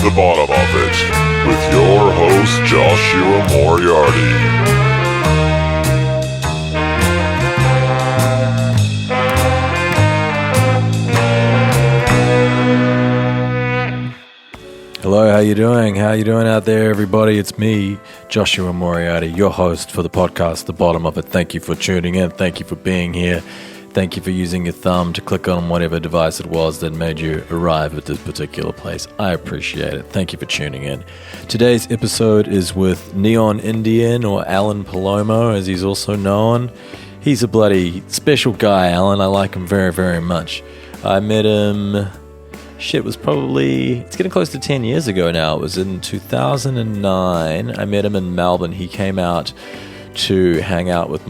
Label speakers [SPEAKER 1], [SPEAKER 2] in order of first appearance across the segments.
[SPEAKER 1] the bottom of it with your host, Joshua Moriarty.
[SPEAKER 2] Hello, how you doing? How you doing out there, everybody? It's me, Joshua Moriarty, your host for the podcast, The Bottom of It. Thank you for tuning in. Thank you for being here. Thank you for using your thumb to click on whatever device it was that made you arrive at this particular place. I appreciate it. Thank you for tuning in. Today's episode is with Neon Indian, or Alan Palomo, as he's also known. He's a bloody special guy, Alan. I like him very, very much. I met him... it's getting close to 10 years ago now. It was in 2009. I met him in Melbourne. He came out to hang out with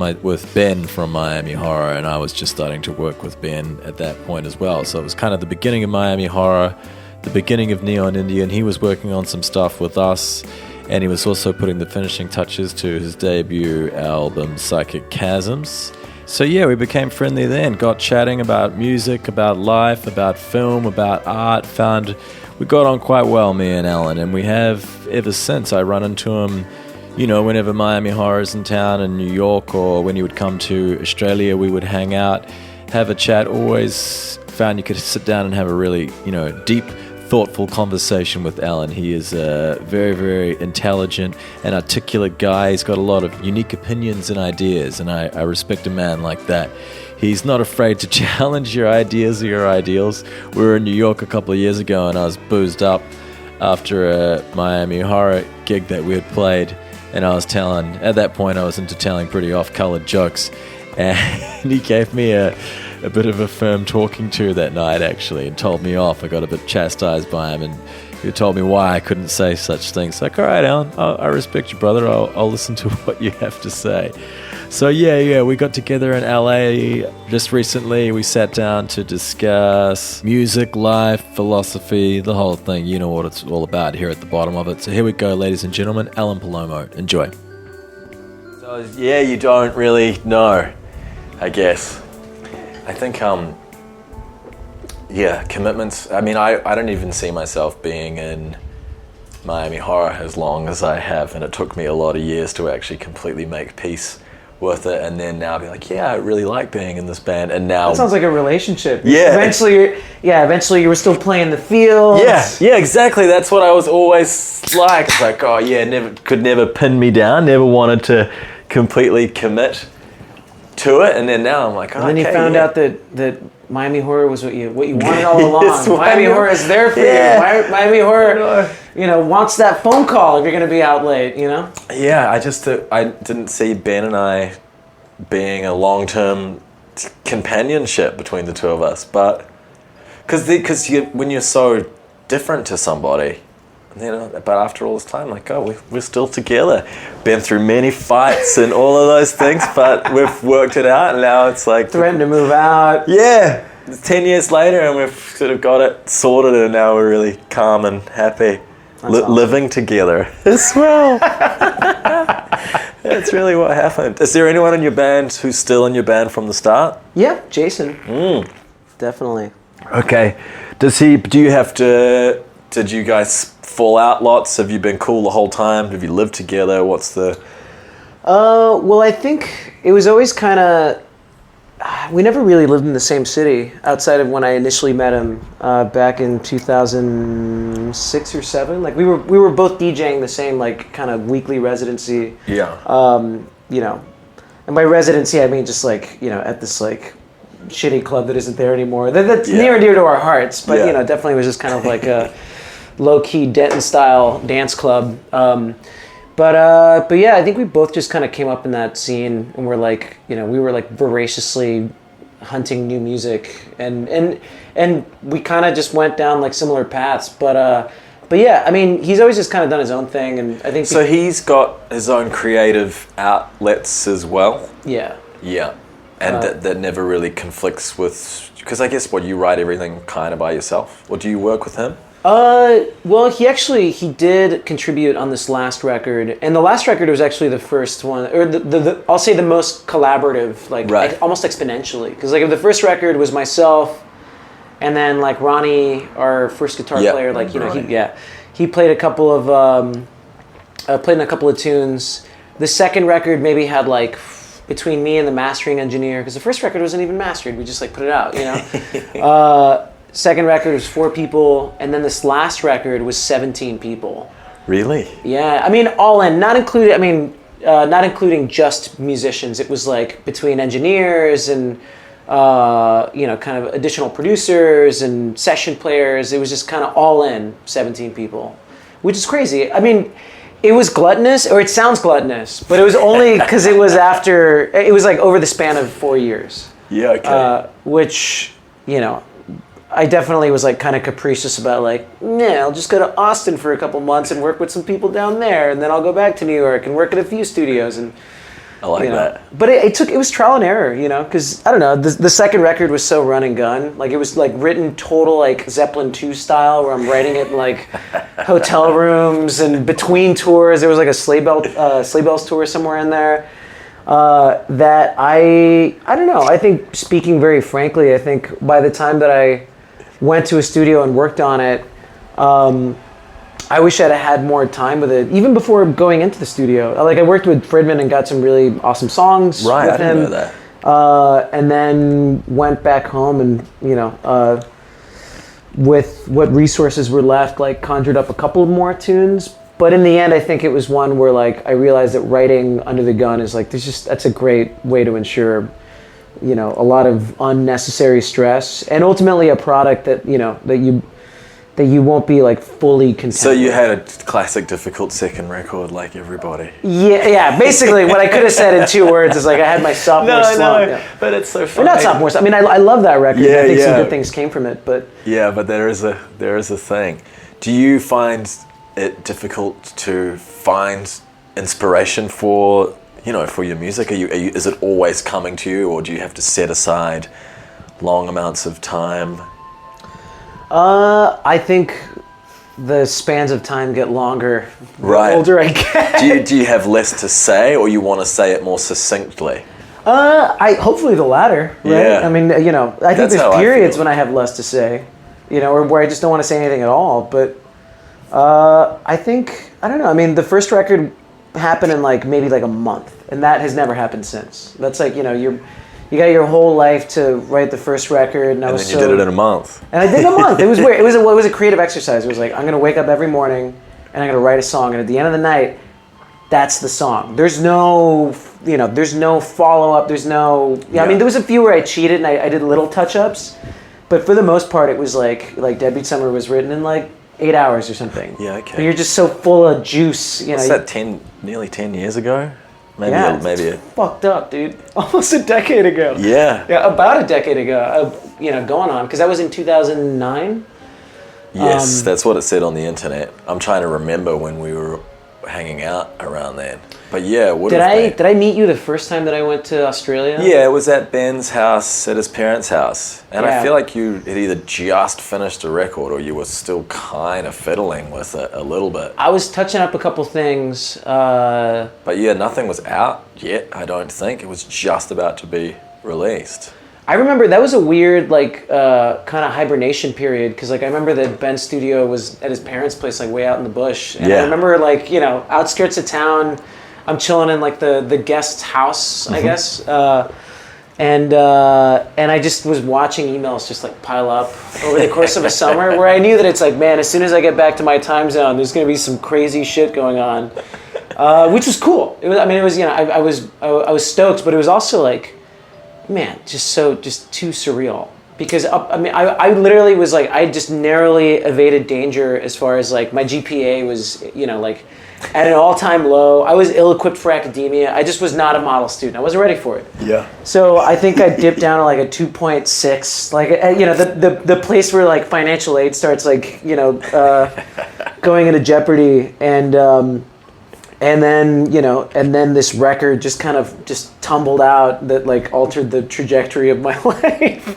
[SPEAKER 2] Ben from Miami Horror, and I was just starting to work with Ben at that point as well. So it was kind of the beginning of Miami Horror, the beginning of Neon Indian. He was working on some stuff with us, and he was also putting the finishing touches to his debut album, Psychic Chasms. So yeah, we became friendly then, got chatting about music, about life, about film, about art, found we got on quite well, me and Alan, and we have ever since. I run into him, you know, whenever Miami Horror is in town in New York, or when he would come to Australia, we would hang out, have a chat. Always found you could sit down and have a really, deep, thoughtful conversation with Alan. He is a very, very intelligent and articulate guy. He's got a lot of unique opinions and ideas, and I respect a man like that. He's not afraid to challenge your ideas or your ideals. We were in New York a couple of years ago, and I was boozed up after a Miami Horror gig that we had played, and at that point I was into telling pretty off-colored jokes, and he gave me a bit of a firm talking to that night, actually, and told me off. I got a bit chastised by him, and he told me why I couldn't say such things. Like, all right, Alan, I respect you, brother. I'll listen to what you have to say. So yeah, we got together in LA just recently. We sat down to discuss music, life, philosophy, the whole thing. You know what it's all about here at the bottom of it. So here we go, ladies and gentlemen. Alan Palomo. Enjoy. So yeah, you don't really know, I guess. I think, commitments. I mean, I don't even see myself being in Miami Horror as long as I have, and it took me a lot of years to actually completely make peace with it, and then now be like, yeah, I really like being in this band, and now...
[SPEAKER 3] That sounds like a relationship.
[SPEAKER 2] Yeah.
[SPEAKER 3] Eventually you were still playing the field.
[SPEAKER 2] Yeah, exactly. That's what I was always like. It's like, oh yeah, could never pin me down, never wanted to completely commit to it, and then now I'm like, oh,
[SPEAKER 3] and then you found out that Miami Horror was what you wanted all along.
[SPEAKER 2] Yes,
[SPEAKER 3] Miami Horror is there for you. Miami Horror, wants that phone call if you're going to be out late,
[SPEAKER 2] Yeah, I didn't see Ben and I being a long-term companionship between the two of us, but because when you're so different to somebody, but after all this time, like, oh, we're still together. Been through many fights and all of those things, but we've worked it out, and now it's like...
[SPEAKER 3] Threatened to move out.
[SPEAKER 2] Yeah, it's 10 years later, and we've sort of got it sorted, and now we're really calm and happy.
[SPEAKER 3] Awesome.
[SPEAKER 2] Living together as well. That's really what happened. Is there anyone in your band who's still in your band from the start?
[SPEAKER 3] Yeah, Jason. Definitely.
[SPEAKER 2] Okay. Did you guys fall out lots? Have you been cool the whole time? Have you lived together? What's the...
[SPEAKER 3] Well, I think it was always kind of... We never really lived in the same city outside of when I initially met him back in 2006 or 7. Like we were both DJing the same like kind of weekly residency.
[SPEAKER 2] Yeah.
[SPEAKER 3] And by residency I mean just like at this like shitty club that isn't there anymore. That's near and dear to our hearts, but definitely was just kind of like a low-key Denton style dance club. But yeah, I think we both just kind of came up in that scene, and we're like, we were like voraciously hunting new music, and we kind of just went down like similar paths. But yeah, I mean, he's always just kind of done his own thing, and I think
[SPEAKER 2] so. He's got his own creative outlets as well.
[SPEAKER 3] Yeah.
[SPEAKER 2] Yeah, and that never really conflicts with, because I guess you write everything kind of by yourself, or do you work with him?
[SPEAKER 3] Well, he did contribute on this last record, and the last record was actually the first one, or the I'll say the most collaborative, like almost exponentially, because like the first record was myself, and then like Ronnie, our first guitar player, like He played played in a couple of tunes. The second record maybe had like between me and the mastering engineer, because the first record wasn't even mastered. We just like put it out, you know. Second record was 4 people, and then this last record was 17 people.
[SPEAKER 2] Really?
[SPEAKER 3] Yeah, I mean all in, not including just musicians. It was like between engineers and you know, kind of additional producers and session players. It was just kind of all in 17 people, which is crazy. I mean, it was gluttonous, or it sounds gluttonous, but it was only because it was like over the span of 4 years.
[SPEAKER 2] Yeah, okay.
[SPEAKER 3] Which, you know, I definitely was like kind of capricious about like, nah, I'll just go to Austin for a couple months and work with some people down there, and then I'll go back to New York and work at a few studios. And
[SPEAKER 2] I like that.
[SPEAKER 3] But it was trial and error, you know, because I don't know, the second record was so run and gun. Like it was like written total like Zeppelin 2 style, where I'm writing it in like hotel rooms and between tours. There was like a Sleigh Bells tour somewhere in there. That I don't know. I think, speaking very frankly, I think by the time that I went to a studio and worked on it, I wish I'd have had more time with it, even before going into the studio. Like I worked with Fridman and got some really awesome songs with him.
[SPEAKER 2] I didn't know that.
[SPEAKER 3] And then went back home and, you know, with what resources were left, like conjured up a couple more tunes. But in the end, I think it was one where like I realized that writing under the gun is like, that's a great way to ensure, you know, a lot of unnecessary stress, and ultimately a product that, you know, that you won't be like fully content.
[SPEAKER 2] So you had a classic difficult second record like everybody.
[SPEAKER 3] Yeah. Basically, what I could have said in 2 words is like I had my sophomore slump.
[SPEAKER 2] No,
[SPEAKER 3] yeah.
[SPEAKER 2] but it's so funny.
[SPEAKER 3] Or not sophomore slump. I mean, I love that record.
[SPEAKER 2] Yeah,
[SPEAKER 3] I think some
[SPEAKER 2] yeah.
[SPEAKER 3] good things came from it, but
[SPEAKER 2] Yeah, but there is a thing. Do you find it difficult to find inspiration for, you know, for your music? Is it always coming to you, or do you have to set aside long amounts of time?
[SPEAKER 3] I think the spans of time get longer the older I get.
[SPEAKER 2] Do you have less to say, or you want to say it more succinctly?
[SPEAKER 3] Hopefully the latter, right?
[SPEAKER 2] Yeah.
[SPEAKER 3] I mean, you know, I think
[SPEAKER 2] That's how
[SPEAKER 3] there's
[SPEAKER 2] I
[SPEAKER 3] periods
[SPEAKER 2] feel.
[SPEAKER 3] when I have less to say, you know, or where I just don't want to say anything at all. But I think, I don't know. I mean, the first record happened in like maybe like a month, and that has never happened since. That's like, you know, you got your whole life to write the first record, and
[SPEAKER 2] then you did it in a month.
[SPEAKER 3] And I did it in a month. It was weird. It was a creative exercise. It was like, I'm gonna wake up every morning and I'm gonna write a song, and at the end of the night, that's the song. There's no, you know, there's no follow up. There's no. Yeah, I mean, there was a few where I cheated and I did little touch ups, but for the most part, it was like Deadbeat Summer was written in like 8 hours or something.
[SPEAKER 2] Yeah, okay.
[SPEAKER 3] But you're just so full of juice, you know.
[SPEAKER 2] What's that? Nearly 10 years ago? Maybe.
[SPEAKER 3] It's fucked up, dude. Almost a decade ago.
[SPEAKER 2] Yeah.
[SPEAKER 3] Yeah, about a decade ago. You know, going on, because that was in 2009.
[SPEAKER 2] Yes, that's what it said on the internet. I'm trying to remember when we were hanging out around then. But yeah,
[SPEAKER 3] did I meet you the first time that I went to Australia?
[SPEAKER 2] Yeah, it was at Ben's house, at his parents' house. And
[SPEAKER 3] Yeah.
[SPEAKER 2] I feel like you had either just finished a record or you were still kind of fiddling with it a little bit.
[SPEAKER 3] I was touching up a couple things.
[SPEAKER 2] But yeah, nothing was out yet, I don't think. It was just about to be released.
[SPEAKER 3] I remember that was a weird, like, kind of hibernation period, because, like, I remember that Ben's studio was at his parents' place, like, way out in the bush. And I remember, like, you know, outskirts of town, I'm chilling in, like, the guest's house, I guess. And I just was watching emails just, like, pile up over the course of a summer, where I knew that it's like, man, as soon as I get back to my time zone, there's going to be some crazy shit going on, which was cool. It was, you know, I was stoked, but it was also, like, man, just too surreal, because I literally was like, I just narrowly evaded danger as far as like my GPA was, you know, like at an all-time low. I was ill-equipped for academia. I just was not a model student. I wasn't ready for it.
[SPEAKER 2] Yeah.
[SPEAKER 3] So I think I dipped down to like a 2.6, like, you know, the place where like financial aid starts, like, you know, going into jeopardy. And then, you know, this record just kind of just tumbled out that like altered the trajectory of my life.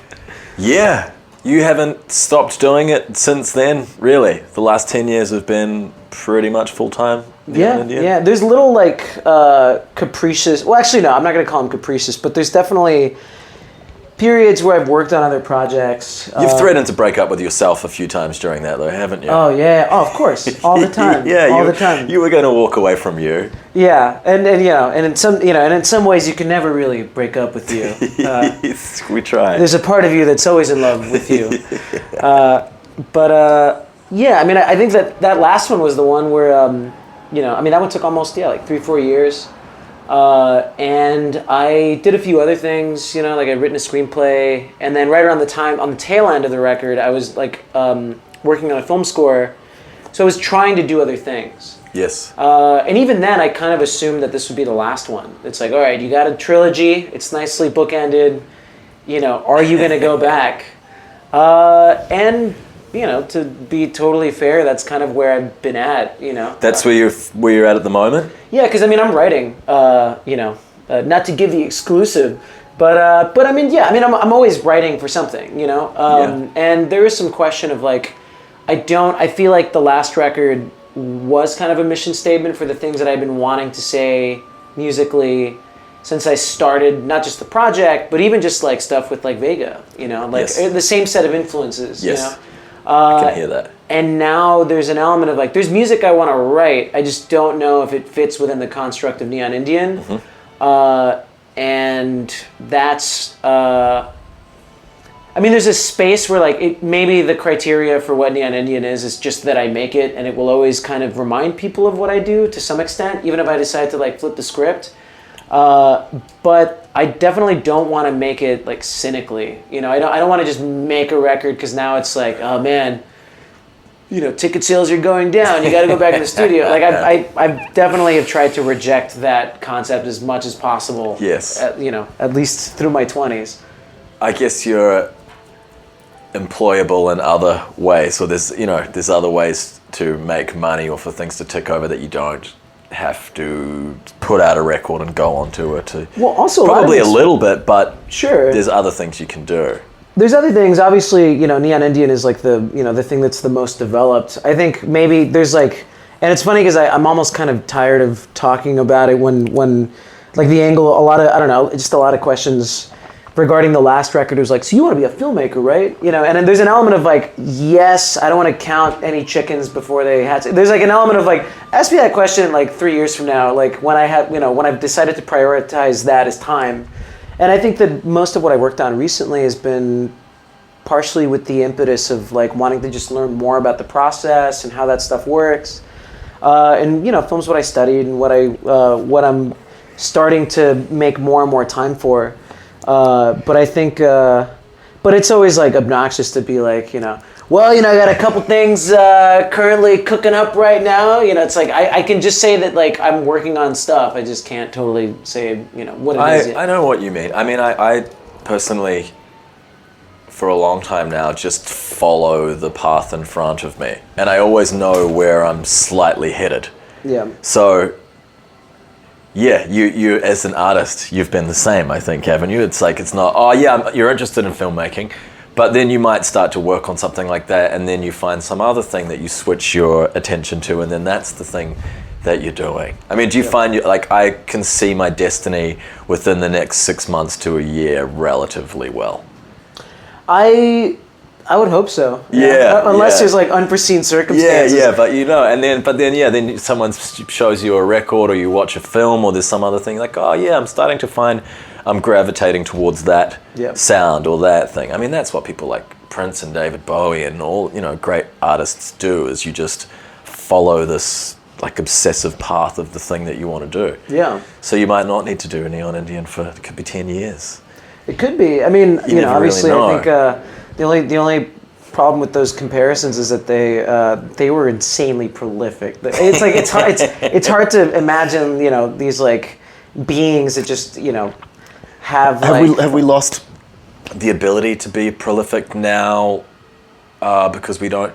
[SPEAKER 2] Yeah. You haven't stopped doing it since then, really? The last 10 years have been pretty much full-time?
[SPEAKER 3] Yeah. There's little like capricious, well, actually no, I'm not going to call them capricious, but there's definitely, periods where I've worked on other projects.
[SPEAKER 2] You've threatened to break up with yourself a few times during that, though, haven't you?
[SPEAKER 3] Oh yeah, of course, all the time. All the time.
[SPEAKER 2] You were going to walk away from you.
[SPEAKER 3] Yeah, and in some ways you can never really break up with you.
[SPEAKER 2] We try.
[SPEAKER 3] There's a part of you that's always in love with you. Yeah, I mean, I think that last one was the one where, that one took almost, like 3-4 years. And I did a few other things, like I'd written a screenplay. And then right around the time, on the tail end of the record, I was like working on a film score. So I was trying to do other things.
[SPEAKER 2] Yes.
[SPEAKER 3] And even then, I kind of assumed that this would be the last one. It's like, all right, you got a trilogy. It's nicely bookended. Are you going to go back? And... to be totally fair, that's kind of where I've been at, That's
[SPEAKER 2] where you're at the moment?
[SPEAKER 3] Yeah, because, I'm writing, not to give the exclusive, but I'm always writing for something, And there is some question of, like, I feel like the last record was kind of a mission statement for the things that I've been wanting to say musically since I started, not just the project, but even just, like, stuff with, like, Vega,
[SPEAKER 2] Yes.
[SPEAKER 3] the same set of influences,
[SPEAKER 2] Yes. I can hear that.
[SPEAKER 3] And now there's an element of, like, there's music I want to write. I just don't know if it fits within the construct of Neon Indian. Mm-hmm. And that's, there's a space where, like, maybe the criteria for what Neon Indian is just that I make it, and it will always kind of remind people of what I do to some extent, even if I decide to, like, flip the script. But I definitely don't want to make it, like, cynically. I don't want to just make a record because now it's like, oh man, ticket sales are going down. You got to go back to the studio. Like I definitely have tried to reject that concept as much as possible.
[SPEAKER 2] Yes.
[SPEAKER 3] At least through my 20s.
[SPEAKER 2] I guess you're employable in other ways. So there's other ways to make money or for things to tick over that you don't have to put out a record and go on tour to.
[SPEAKER 3] Well, also
[SPEAKER 2] probably a little bit, but
[SPEAKER 3] sure,
[SPEAKER 2] there's other things you can do.
[SPEAKER 3] There's other things. Obviously, Neon Indian is like the thing that's the most developed. I think maybe there's like, and it's funny because I'm almost kind of tired of talking about it when like the angle, just a lot of questions regarding the last record. It was like, so you want to be a filmmaker, right? And then there's an element of like, yes, I don't want to count any chickens before they hatch. There's like an element of like, ask me that question like 3 years from now, like when I've decided to prioritize that as time. And I think that most of what I worked on recently has been partially with the impetus of like wanting to just learn more about the process and how that stuff works. And film's what I studied and what I'm starting to make more and more time for. But I think, but it's always like obnoxious to be like, I got a couple things currently cooking up right now. It's like I can just say that like I'm working on stuff. I just can't totally say what it is yet.
[SPEAKER 2] I know what you mean. I personally, for a long time now, just follow the path in front of me, and I always know where I'm slightly headed.
[SPEAKER 3] Yeah.
[SPEAKER 2] So. Yeah, you as an artist, you've been the same, I think, haven't you? It's like, it's not, you're interested in filmmaking, but then you might start to work on something like that, and then you find some other thing that you switch your attention to, and then that's the thing that you're doing. Do you find, like, I can see my destiny within the next 6 months to a year relatively well?
[SPEAKER 3] I would hope so.
[SPEAKER 2] Yeah.
[SPEAKER 3] Unless there's like unforeseen circumstances.
[SPEAKER 2] Yeah, but then someone shows you a record or you watch a film or there's some other thing like, I'm starting to find I'm gravitating towards that sound or that thing. That's what people like Prince and David Bowie and all, great artists do, is you just follow this like obsessive path of the thing that you want to do.
[SPEAKER 3] Yeah.
[SPEAKER 2] So you might not need to do a Neon Indian for, it could be 10 years.
[SPEAKER 3] It could be. Obviously I think the only problem with those comparisons is that they were insanely prolific. It's like it's hard to imagine these like beings that just have
[SPEAKER 2] we lost the ability to be prolific now because we don't.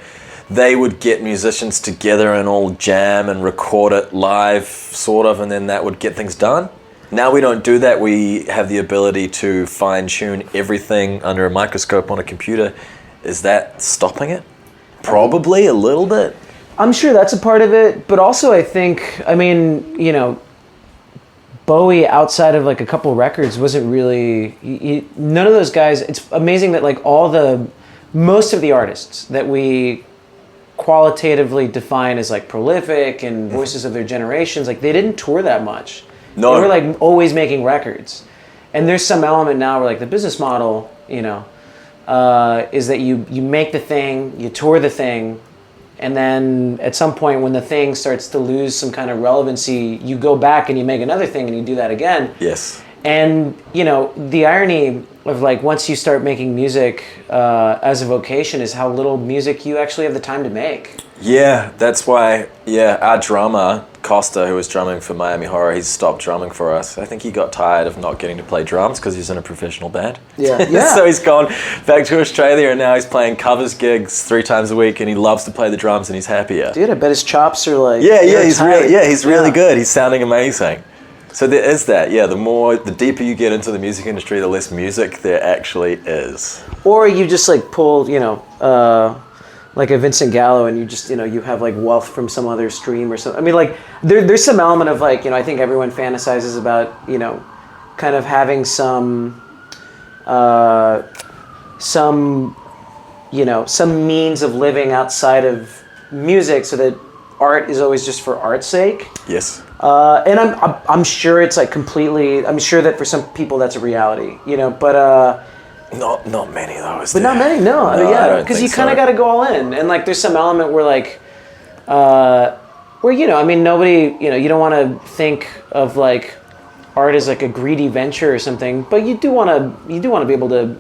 [SPEAKER 2] They would get musicians together and all jam and record it live, sort of, and then that would get things done. Now we don't do that. We have the ability to fine-tune everything under a microscope on a computer. Is that stopping it? Probably a little bit.
[SPEAKER 3] I'm sure that's a part of it, but also I think, Bowie, outside of like a couple records, wasn't really none of those guys. It's amazing that like most of the artists that we qualitatively define as like prolific and voices of their generations, like they didn't tour that much.
[SPEAKER 2] No.
[SPEAKER 3] They were like always making records. And there's some element now where like the business model, is that you make the thing, you tour the thing, and then at some point when the thing starts to lose some kind of relevancy, you go back and you make another thing and you do that again.
[SPEAKER 2] Yes.
[SPEAKER 3] And, the irony of like once you start making music as a vocation is how little music you actually have the time to make.
[SPEAKER 2] Yeah, that's why, our drummer, Costa, who was drumming for Miami Horror, he's stopped drumming for us. I think he got tired of not getting to play drums because he's in a professional band.
[SPEAKER 3] Yeah.
[SPEAKER 2] So he's gone back to Australia and now he's playing covers gigs 3 times a week and he loves to play the drums and he's happier.
[SPEAKER 3] Dude, I bet his chops are like...
[SPEAKER 2] He's really good. He's sounding amazing. So there is that, the deeper you get into the music industry, the less music there actually is.
[SPEAKER 3] Or you just like pull, like a Vincent Gallo and you just, you have like wealth from some other stream or something. I mean, like there's some element of like, I think everyone fantasizes about, kind of having some means of living outside of music so that art is always just for art's sake.
[SPEAKER 2] Yes.
[SPEAKER 3] And I'm sure it's like completely, I'm sure that for some people that's a reality, but
[SPEAKER 2] not many though.
[SPEAKER 3] But not many, no. Because you kind of got to go all in, and like there's some element where like, nobody, you don't want to think of like art as like a greedy venture or something, but you do want to be able to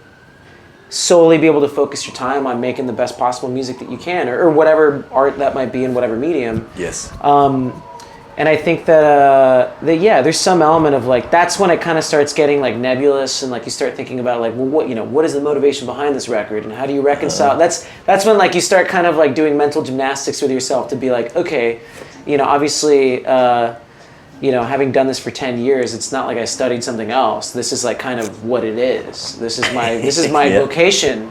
[SPEAKER 3] solely be able to focus your time on making the best possible music that you can, or whatever art that might be in whatever medium.
[SPEAKER 2] Yes.
[SPEAKER 3] And I think that there's some element of like that's when it kind of starts getting like nebulous, and like you start thinking about like, well, what is the motivation behind this record, and how do you reconcile? That's when like you start kind of like doing mental gymnastics with yourself to be like, okay, obviously, having done this for 10 years, it's not like I studied something else. This is like kind of what it is. This is my vocation,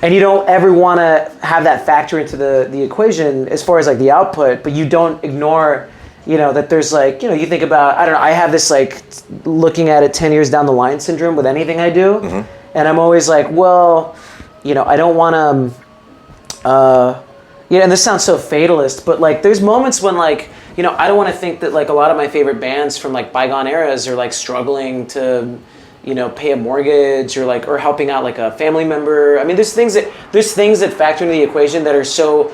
[SPEAKER 3] And you don't ever want to have that factor into the equation as far as like the output, but you don't ignore, that there's like, you think about, I don't know, I have this like looking at it 10 years down the line syndrome with anything I do. Mm-hmm. And I'm always like, well, I don't want to, and this sounds so fatalist, but like there's moments when like, I don't want to think that like a lot of my favorite bands from like bygone eras are like struggling to, pay a mortgage or helping out like a family member. I mean, there's things that factor into the equation that are so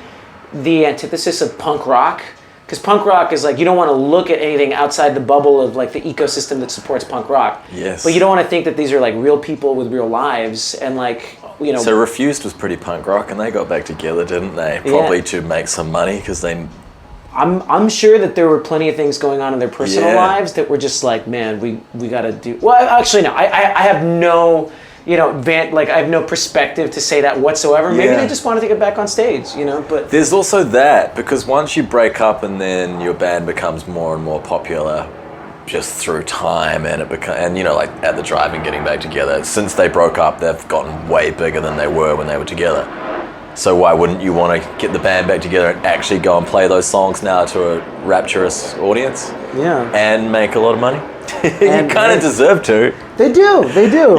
[SPEAKER 3] the antithesis of punk rock. Because punk rock is like, you don't want to look at anything outside the bubble of like the ecosystem that supports punk rock.
[SPEAKER 2] Yes.
[SPEAKER 3] But you don't want to think that these are like real people with real lives and like,
[SPEAKER 2] So Refused was pretty punk rock and they got back together, didn't they? Probably to make some money because they...
[SPEAKER 3] I'm sure that there were plenty of things going on in their personal lives that were just like, man, we got to do... Well, actually, no. I have no, I have no perspective to say that whatsoever. Maybe they just wanted to get back on stage, but...
[SPEAKER 2] There's also that, because once you break up and then your band becomes more and more popular just through time and like at the drive and getting back together, since they broke up, they've gotten way bigger than they were when they were together. So why wouldn't you want to get the band back together and actually go and play those songs now to a rapturous audience?
[SPEAKER 3] Yeah.
[SPEAKER 2] And make a lot of money? You kind of deserve to.
[SPEAKER 3] They do.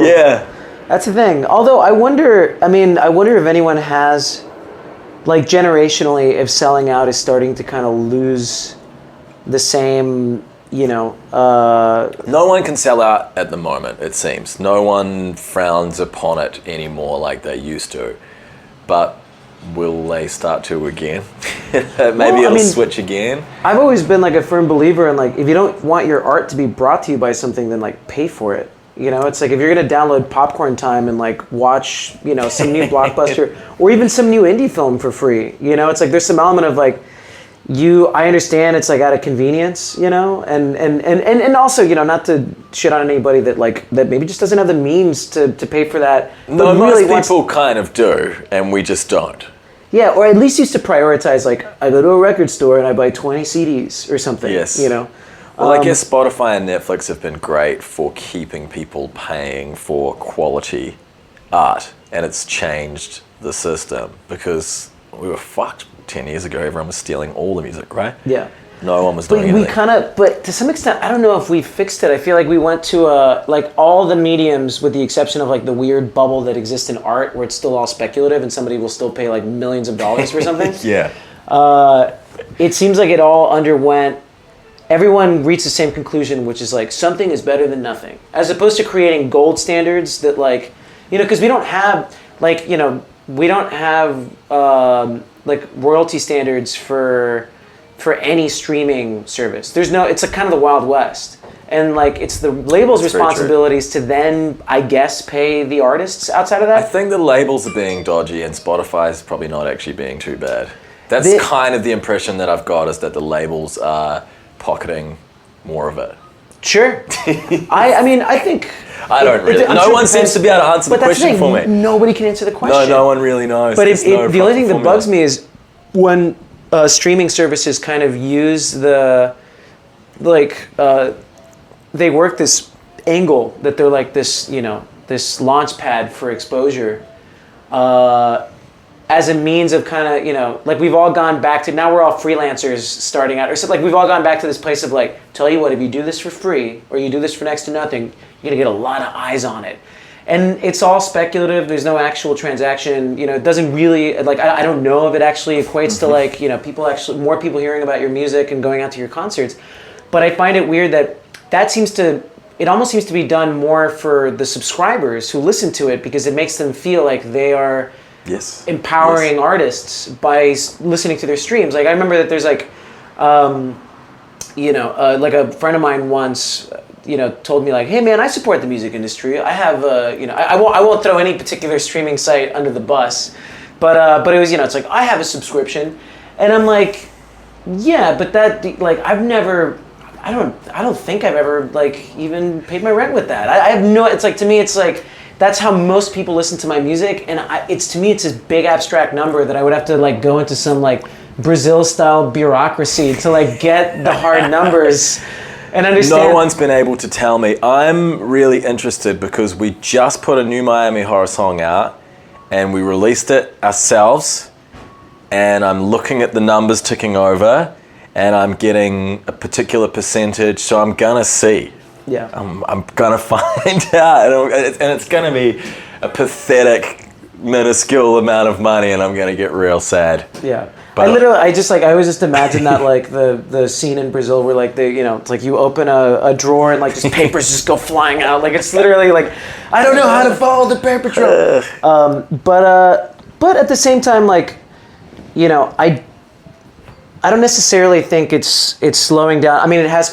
[SPEAKER 2] Yeah.
[SPEAKER 3] That's the thing. Although I wonder if anyone has, like generationally, if selling out is starting to kind of lose the same, No
[SPEAKER 2] one can sell out at the moment, it seems. No one frowns upon it anymore like they used to. But will they start to again? Maybe it'll switch again.
[SPEAKER 3] I've always been like a firm believer in like, if you don't want your art to be brought to you by something, then like pay for it. It's like if you're going to download Popcorn Time and like watch, some new blockbuster or even some new indie film for free, it's like there's some element of like, I understand it's like out of convenience, and also, not to shit on anybody that maybe just doesn't have the means to pay for that.
[SPEAKER 2] No, really most people kind of do, and we just don't.
[SPEAKER 3] Yeah, or at least used to prioritize, like, I go to a record store and I buy 20 CDs or something,
[SPEAKER 2] Yes. Well, I guess Spotify and Netflix have been great for keeping people paying for quality art, and it's changed the system because we were fucked 10 years ago. Everyone was stealing all the music, right?
[SPEAKER 3] Yeah.
[SPEAKER 2] No one was
[SPEAKER 3] But
[SPEAKER 2] doing
[SPEAKER 3] we
[SPEAKER 2] anything.
[SPEAKER 3] kind of, but to some extent, I don't know if we fixed it. I feel like we went to like all the mediums, with the exception of like the weird bubble that exists in art, where it's still all speculative, and somebody will still pay like millions of dollars for something.
[SPEAKER 2] Yeah.
[SPEAKER 3] It seems like it all underwent. Everyone reached the same conclusion, which is like something is better than nothing, as opposed to creating gold standards that like, because we don't have like, we don't have like royalty standards for any streaming service. There's no, it's like kind of the Wild West. And like it's the label's
[SPEAKER 2] That's very true.
[SPEAKER 3] responsibilities to then, I guess, pay the artists outside of
[SPEAKER 2] I
[SPEAKER 3] that.
[SPEAKER 2] think the labels are being dodgy and Spotify's probably not actually being too bad. That's kind of the impression that I've got, is that the labels are pocketing more of it.
[SPEAKER 3] Sure. I mean, I think...
[SPEAKER 2] I don't really.
[SPEAKER 3] I'm
[SPEAKER 2] No
[SPEAKER 3] sure
[SPEAKER 2] one
[SPEAKER 3] it
[SPEAKER 2] seems
[SPEAKER 3] depends,
[SPEAKER 2] to be able to answer the
[SPEAKER 3] but that's
[SPEAKER 2] question
[SPEAKER 3] thing,
[SPEAKER 2] for me.
[SPEAKER 3] Nobody can answer the question.
[SPEAKER 2] No one really knows.
[SPEAKER 3] But
[SPEAKER 2] There's no
[SPEAKER 3] the only thing that
[SPEAKER 2] formula.
[SPEAKER 3] bugs me is when streaming services kind of use the, like, they work this angle that they're like this, this launch pad for exposure, as a means of kind of, like we've all gone back to, now we're all freelancers starting out, or so, like we've all gone back to this place of like, tell you what, if you do this for free, or you do this for next to nothing, you're gonna get a lot of eyes on it. And it's all speculative, there's no actual transaction, it doesn't really, like, I don't know if it actually equates to like, more people hearing about your music and going out to your concerts. But I find it weird that it almost seems to be done more for the subscribers who listen to it, because it makes them feel like they are empowering artists by listening to their streams. Like I remember that there's like, like a friend of mine once, told me like, hey man, I support the music industry. I have, I won't throw any particular streaming site under the bus, but it was, it's like, I have a subscription, and I'm like, yeah, but that, like, I don't think I've ever like even paid my rent with that. I have no, it's like, to me, it's like, that's how most people listen to my music, and to me it's this big abstract number that I would have to like go into some like Brazil style bureaucracy to like get the hard numbers and understand.
[SPEAKER 2] No one's been able to tell me. I'm really interested because we just put a new Miami Horror song out and we released it ourselves, and I'm looking at the numbers ticking over and I'm getting a particular percentage, so I'm gonna see.
[SPEAKER 3] Yeah,
[SPEAKER 2] I'm gonna find out, and it's gonna be a pathetic, minuscule amount of money, and I'm gonna get real sad.
[SPEAKER 3] Yeah,
[SPEAKER 2] but
[SPEAKER 3] I always just imagine that like the scene in Brazil where like it's like you open a drawer and like just papers just go flying out. Like it's literally like, I don't know how to follow the paper trail. But at the same time, like, I don't necessarily think it's slowing down. I mean, it has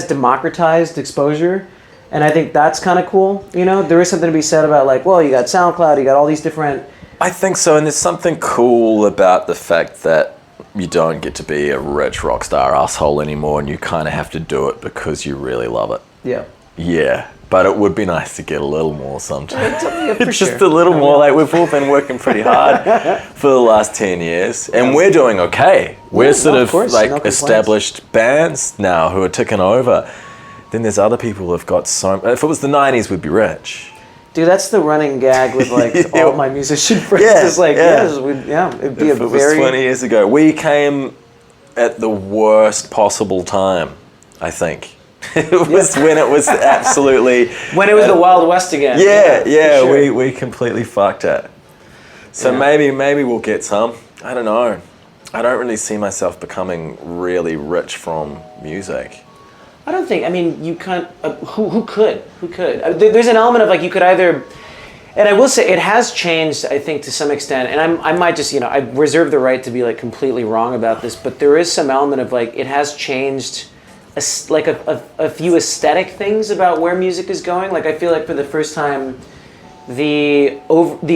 [SPEAKER 3] democratized exposure, and I think that's kind of cool. There is something to be said about like, well, you got SoundCloud, you got all these different.
[SPEAKER 2] I think so, and there's something cool about the fact that you don't get to be a rich rock star asshole anymore, and you kind of have to do it because you really love it.
[SPEAKER 3] Yeah.
[SPEAKER 2] Yeah. But it would be nice to get a little more sometimes.
[SPEAKER 3] For
[SPEAKER 2] Just
[SPEAKER 3] sure.
[SPEAKER 2] a little more. Like we've all been working pretty hard for the last 10 years, and we're doing okay. We're
[SPEAKER 3] of course, no complaints.
[SPEAKER 2] Established bands now who are ticking over. Then there's other people who've got so. If it was the 90s, we'd be rich.
[SPEAKER 3] Dude, that's the running gag with like all my musician friends.
[SPEAKER 2] Yeah,
[SPEAKER 3] It's like,
[SPEAKER 2] yeah.
[SPEAKER 3] it'd be
[SPEAKER 2] If it was 20 years ago, we came at the worst possible time, I think. It was when it was absolutely...
[SPEAKER 3] When it was the Wild West again.
[SPEAKER 2] Yeah,
[SPEAKER 3] sure.
[SPEAKER 2] we completely fucked it. So
[SPEAKER 3] Yeah.
[SPEAKER 2] maybe we'll get some. I don't know. I don't really see myself becoming really rich from music.
[SPEAKER 3] I don't think, you can't, who could? There's an element of like, you could either, and I will say it has changed, I think, to some extent, and I might just, I reserve the right to be like completely wrong about this, but there is some element of like, it has changed a few aesthetic things about where music is going. Like I feel like for the first time, the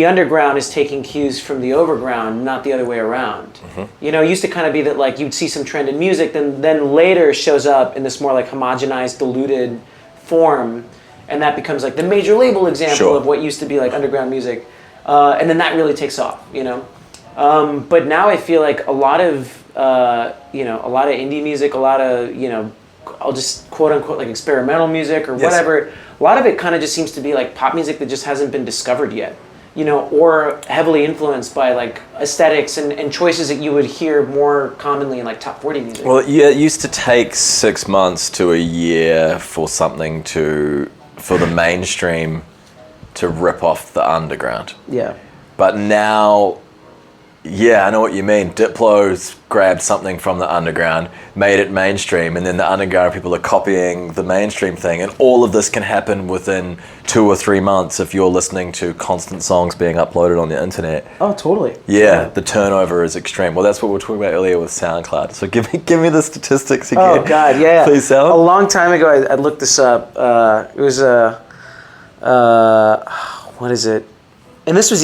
[SPEAKER 3] underground is taking cues from the overground, not the other way around. Mm-hmm. It used to kind of be that like you'd see some trend in music, then later shows up in this more like homogenized, diluted form, and that becomes like the major label example of what used to be like underground music, and then that really takes off. But now I feel like a lot of indie music, a lot of I'll just quote unquote like experimental music or whatever. A lot of it kind of just seems to be like pop music that just hasn't been discovered yet. or heavily influenced by like aesthetics and choices that you would hear more commonly in like top 40 music.
[SPEAKER 2] Well, yeah, it used to take 6 months to a year for for the mainstream to rip off the underground.
[SPEAKER 3] Yeah.
[SPEAKER 2] But now, yeah, I know what you mean. Diplo's grabbed something from the underground, made it mainstream, and then the underground people are copying the mainstream thing. And all of this can happen within 2 or 3 months if you're listening to constant songs being uploaded on the internet.
[SPEAKER 3] Oh, totally.
[SPEAKER 2] Yeah,
[SPEAKER 3] Totally.
[SPEAKER 2] the turnover is extreme. Well, that's what we were talking about earlier with SoundCloud. So give me the statistics again.
[SPEAKER 3] Oh God, yeah.
[SPEAKER 2] Please, Sal.
[SPEAKER 3] A long time ago, I looked this up. It was what is it? And this was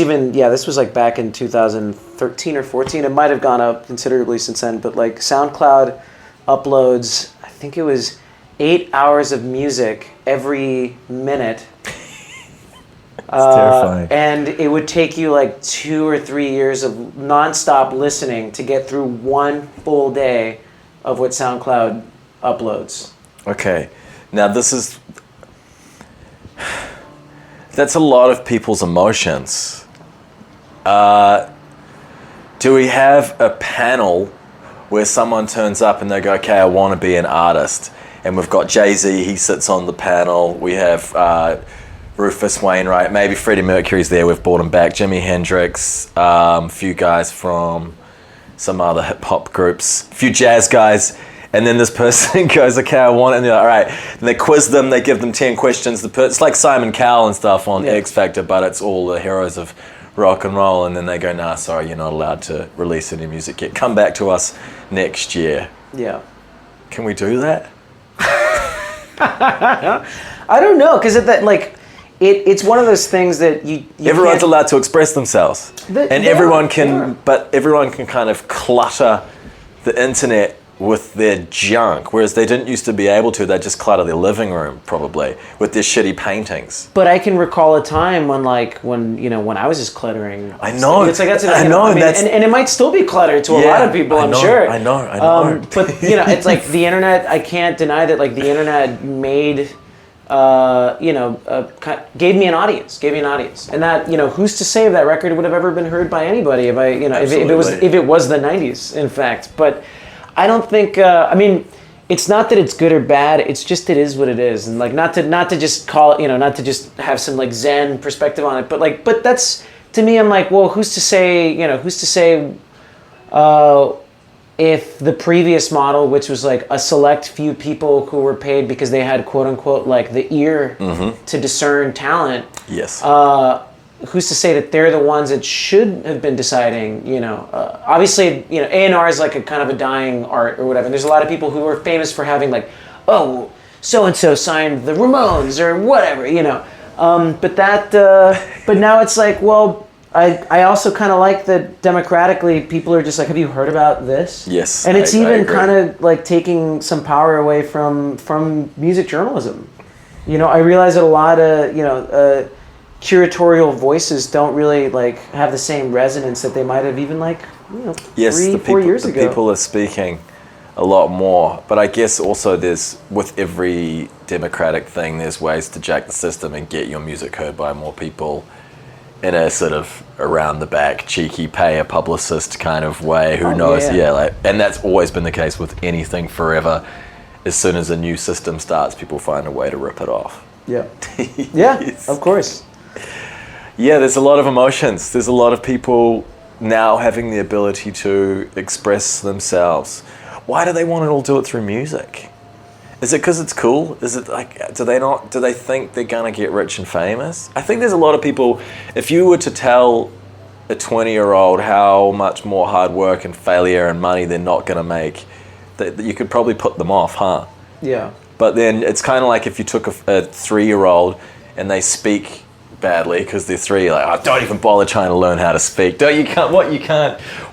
[SPEAKER 3] like back in 2013 or 14. It might have gone up considerably since then, but like SoundCloud uploads, I think it was 8 hours of music every minute.
[SPEAKER 2] It's terrifying.
[SPEAKER 3] And it would take you like 2 or 3 years of nonstop listening to get through one full day of what SoundCloud uploads.
[SPEAKER 2] Okay. Now that's a lot of people's emotions. Do we have a panel where someone turns up and they go, okay, I want to be an artist? And we've got Jay-Z, he sits on the panel. We have Rufus Wainwright, maybe Freddie Mercury's there, we've brought him back. Jimi Hendrix, a few guys from some other hip-hop groups, a few jazz guys. And then this person goes, okay, I want it. And they're like, all right. And they quiz them. They give them 10 questions. It's like Simon Cowell and stuff on X Factor, but it's all the heroes of rock and roll. And then they go, nah, sorry, you're not allowed to release any music yet. Come back to us next year.
[SPEAKER 3] Yeah.
[SPEAKER 2] Can we do that?
[SPEAKER 3] I don't know, because it's one of those things that you
[SPEAKER 2] Everyone's allowed to express themselves. Everyone can,
[SPEAKER 3] yeah.
[SPEAKER 2] But everyone can kind of clutter the internet with their junk, whereas they didn't used to be able to. They'd just clutter their living room, probably, with their shitty paintings.
[SPEAKER 3] But I can recall a time when I was just cluttering.
[SPEAKER 2] I know.
[SPEAKER 3] It's like
[SPEAKER 2] I know,
[SPEAKER 3] and it might still be cluttered to a lot of people, I'm sure.
[SPEAKER 2] I know.
[SPEAKER 3] But it's like the internet. I can't deny that. Like the internet made, gave me an audience, and that who's to say if that record would have ever been heard by anybody if it was the 90s, in fact, but. I don't think. It's not that it's good or bad. It's just it is what it is, and like not to just call it. Not to just have some like Zen perspective on it. But that's to me. I'm like, well, who's to say? Who's to say if the previous model, which was like a select few people who were paid because they had quote unquote like the ear to discern talent.
[SPEAKER 2] Yes.
[SPEAKER 3] Who's to say that they're the ones that should have been deciding, obviously, A&R is like a kind of a dying art or whatever. And there's a lot of people who are famous for having like, oh, so-and-so signed the Ramones or whatever, but now it's like, well, I also kind of like that democratically people are just like, have you heard about this?
[SPEAKER 2] Yes.
[SPEAKER 3] And it's even kind of like taking some power away from music journalism. I realize that a lot of, curatorial voices don't really like have the same resonance that they might have even 3-4 years ago.
[SPEAKER 2] The people are speaking a lot more, but I guess also there's, with every democratic thing, there's ways to jack the system and get your music heard by more people in a sort of around the back, cheeky, pay a publicist kind of way. Who knows? Yeah, and that's always been the case with anything forever. As soon as a new system starts, people find a way to rip it off.
[SPEAKER 3] Yeah. Yeah,
[SPEAKER 2] Yes.
[SPEAKER 3] Of course.
[SPEAKER 2] Yeah, there's a lot of emotions. There's a lot of people now having the ability to express themselves. Why do they want to all do it through music? Is it because it's cool? Is it like, do they think they're going to get rich and famous? I think there's a lot of people, if you were to tell a 20-year-old how much more hard work and failure and money they're not going to make, that you could probably put them off, huh?
[SPEAKER 3] Yeah.
[SPEAKER 2] But then it's kind of like if you took a 3-year-old and they speak badly because they're 3, like, oh, don't even bother trying to learn how to speak. You can't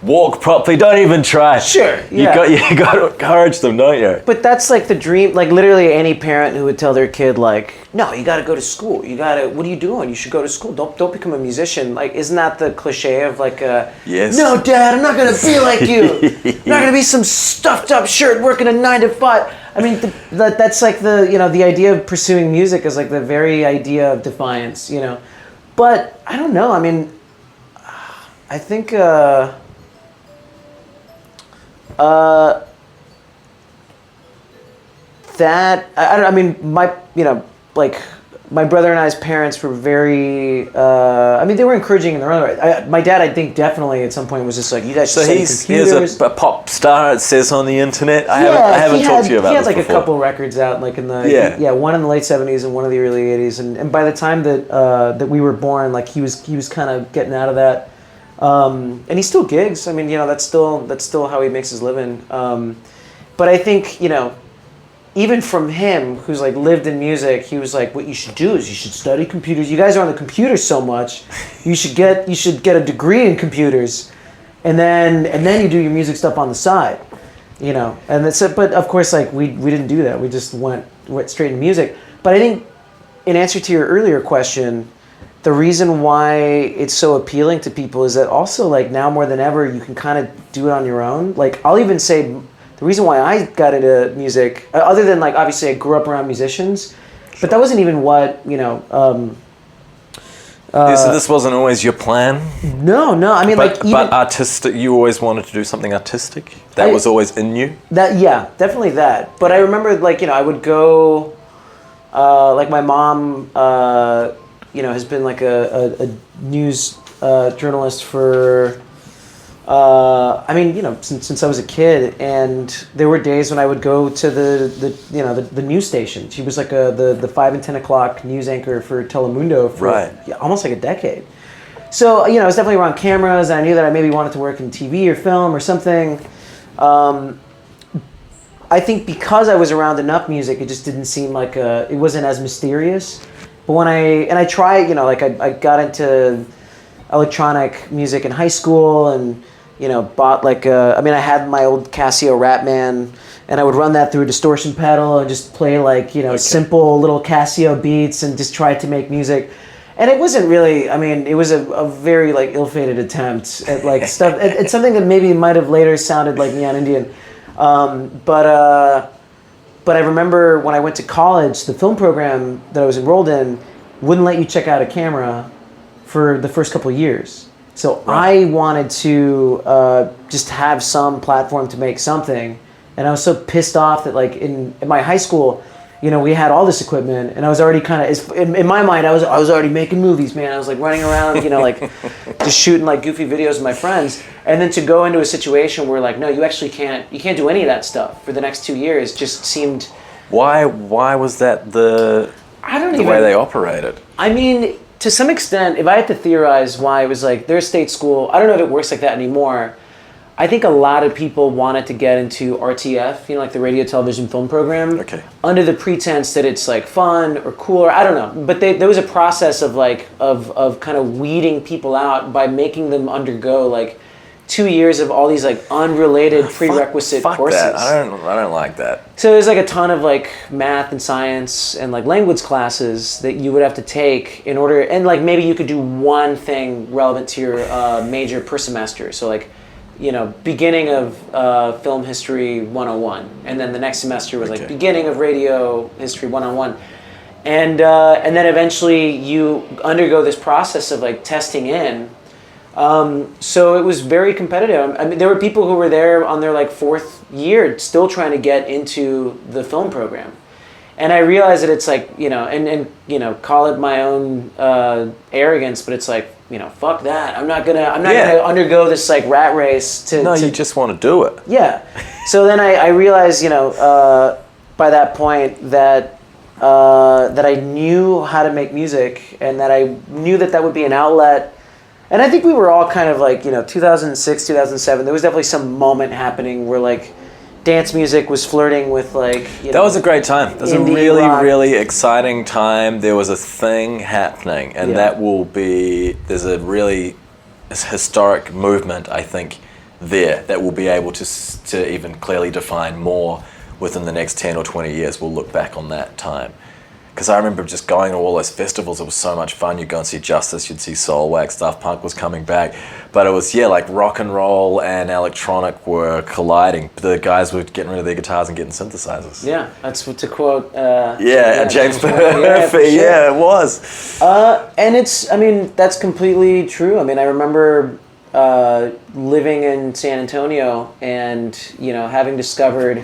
[SPEAKER 2] walk properly, don't even try.
[SPEAKER 3] Sure, yeah.
[SPEAKER 2] You got to encourage them, don't you?
[SPEAKER 3] But that's like the dream, like literally any parent who would tell their kid like, no, you got to go to school. What are you doing? You should go to school. Don't become a musician. Like, isn't that the cliche of like
[SPEAKER 2] yes.
[SPEAKER 3] No, Dad, I'm not going to be like you. I'm not going to be some stuffed up shirt working a 9 to 5. I mean, that's like the idea of pursuing music is like the very idea of defiance, But I don't know. I mean, I think that I mean, like my brother and I's parents were very. I mean, they were encouraging in their own way. My dad, I think, definitely at some point was just like, "You guys should study computers."
[SPEAKER 2] He's a pop star. It says on the internet. I haven't talked to you about this before.
[SPEAKER 3] He had like a couple records out, like in the one in the late '70s and one in the early '80s, and by the time that we were born, like he was kind of getting out of that, and he still gigs. I mean, that's still how he makes his living. But I think even from him, who's like lived in music, he was like, what you should do is you should study computers. You guys are on the computers so much, you should get a degree in computers, and then you do your music stuff on the side, And that's it. But of course, like we didn't do that. We just went straight into music. But I think, in answer to your earlier question, the reason why it's so appealing to people is that also, like, now more than ever, you can kind of do it on your own. Like, I'll even say, the reason why I got into music, other than, like, obviously I grew up around musicians, but that wasn't even what,
[SPEAKER 2] so this wasn't always your plan?
[SPEAKER 3] No. I mean,
[SPEAKER 2] but artistic, you always wanted to do something artistic? That was always in you?
[SPEAKER 3] Yeah, definitely that. But I remember, like, I would go, like, my mom, has been, like, a news journalist for... since I was a kid, and there were days when I would go to the news station. She was like the 5 and 10 o'clock news anchor for Telemundo for almost like a decade. So I was definitely around cameras, and I knew that I maybe wanted to work in TV or film or something. I think because I was around enough music, it just didn't seem like it wasn't as mysterious. But when I tried, I got into electronic music in high school, and bought I had my old Casio Ratman, and I would run that through a distortion pedal and just play simple little Casio beats and just try to make music. And it wasn't really, it was a very like ill-fated attempt at like stuff. It's something that maybe might have later sounded like Neon Indian. But I remember when I went to college, the film program that I was enrolled in wouldn't let you check out a camera for the first couple of years. So I wanted to just have some platform to make something, and I was so pissed off that like in my high school, we had all this equipment, and I was already kind of in my mind I was already making movies, man. I was like running around, like just shooting like goofy videos with my friends, and then to go into a situation where like no, you actually can't do any of that stuff for the next 2 years just seemed.
[SPEAKER 2] Why was that the way they operated? I
[SPEAKER 3] mean, to some extent, if I had to theorize why it was like their state school, I don't know if it works like that anymore. I think a lot of people wanted to get into RTF, like the radio, television, film program, under the pretense that it's like fun or cool, or I don't know. But there was a process of like of kind of weeding people out by making them undergo like 2 years of all these like unrelated prerequisite courses.
[SPEAKER 2] That. I don't like that.
[SPEAKER 3] So there's like a ton of like math and science and like language classes that you would have to take in order, and like maybe you could do one thing relevant to your major per semester. So like, beginning of film history 101, and then the next semester was like beginning of radio history 101. And then eventually you undergo this process of like testing in. So it was very competitive. I mean, there were people who were there on their like 4th year still trying to get into the film program. And I realized that it's like, and call it my own arrogance, but it's like, fuck that. I'm not gonna undergo this like rat race to.
[SPEAKER 2] No, you just want to do it.
[SPEAKER 3] Yeah. So then I realized, by that point that I knew how to make music, and that I knew that would be an outlet. And I think we were all kind of like, 2006, 2007, there was definitely some moment happening where like dance music was flirting with like,
[SPEAKER 2] that was a great time. That was a really, really exciting time. There was a thing happening, and there's a really historic movement, I think, there that will be able to even clearly define more within the next 10 or 20 years. We'll look back on that time. because I remember just going to all those festivals. It was so much fun. You'd go and see Justice, you'd see Soulwax, Daft Punk was coming back. But it was, like rock and roll and electronic were colliding. The guys were getting rid of their guitars and getting synthesizers.
[SPEAKER 3] Yeah, that's what to quote.
[SPEAKER 2] James Murphy.
[SPEAKER 3] Yeah, for sure.
[SPEAKER 2] It was.
[SPEAKER 3] And that's completely true. I remember living in San Antonio and, having discovered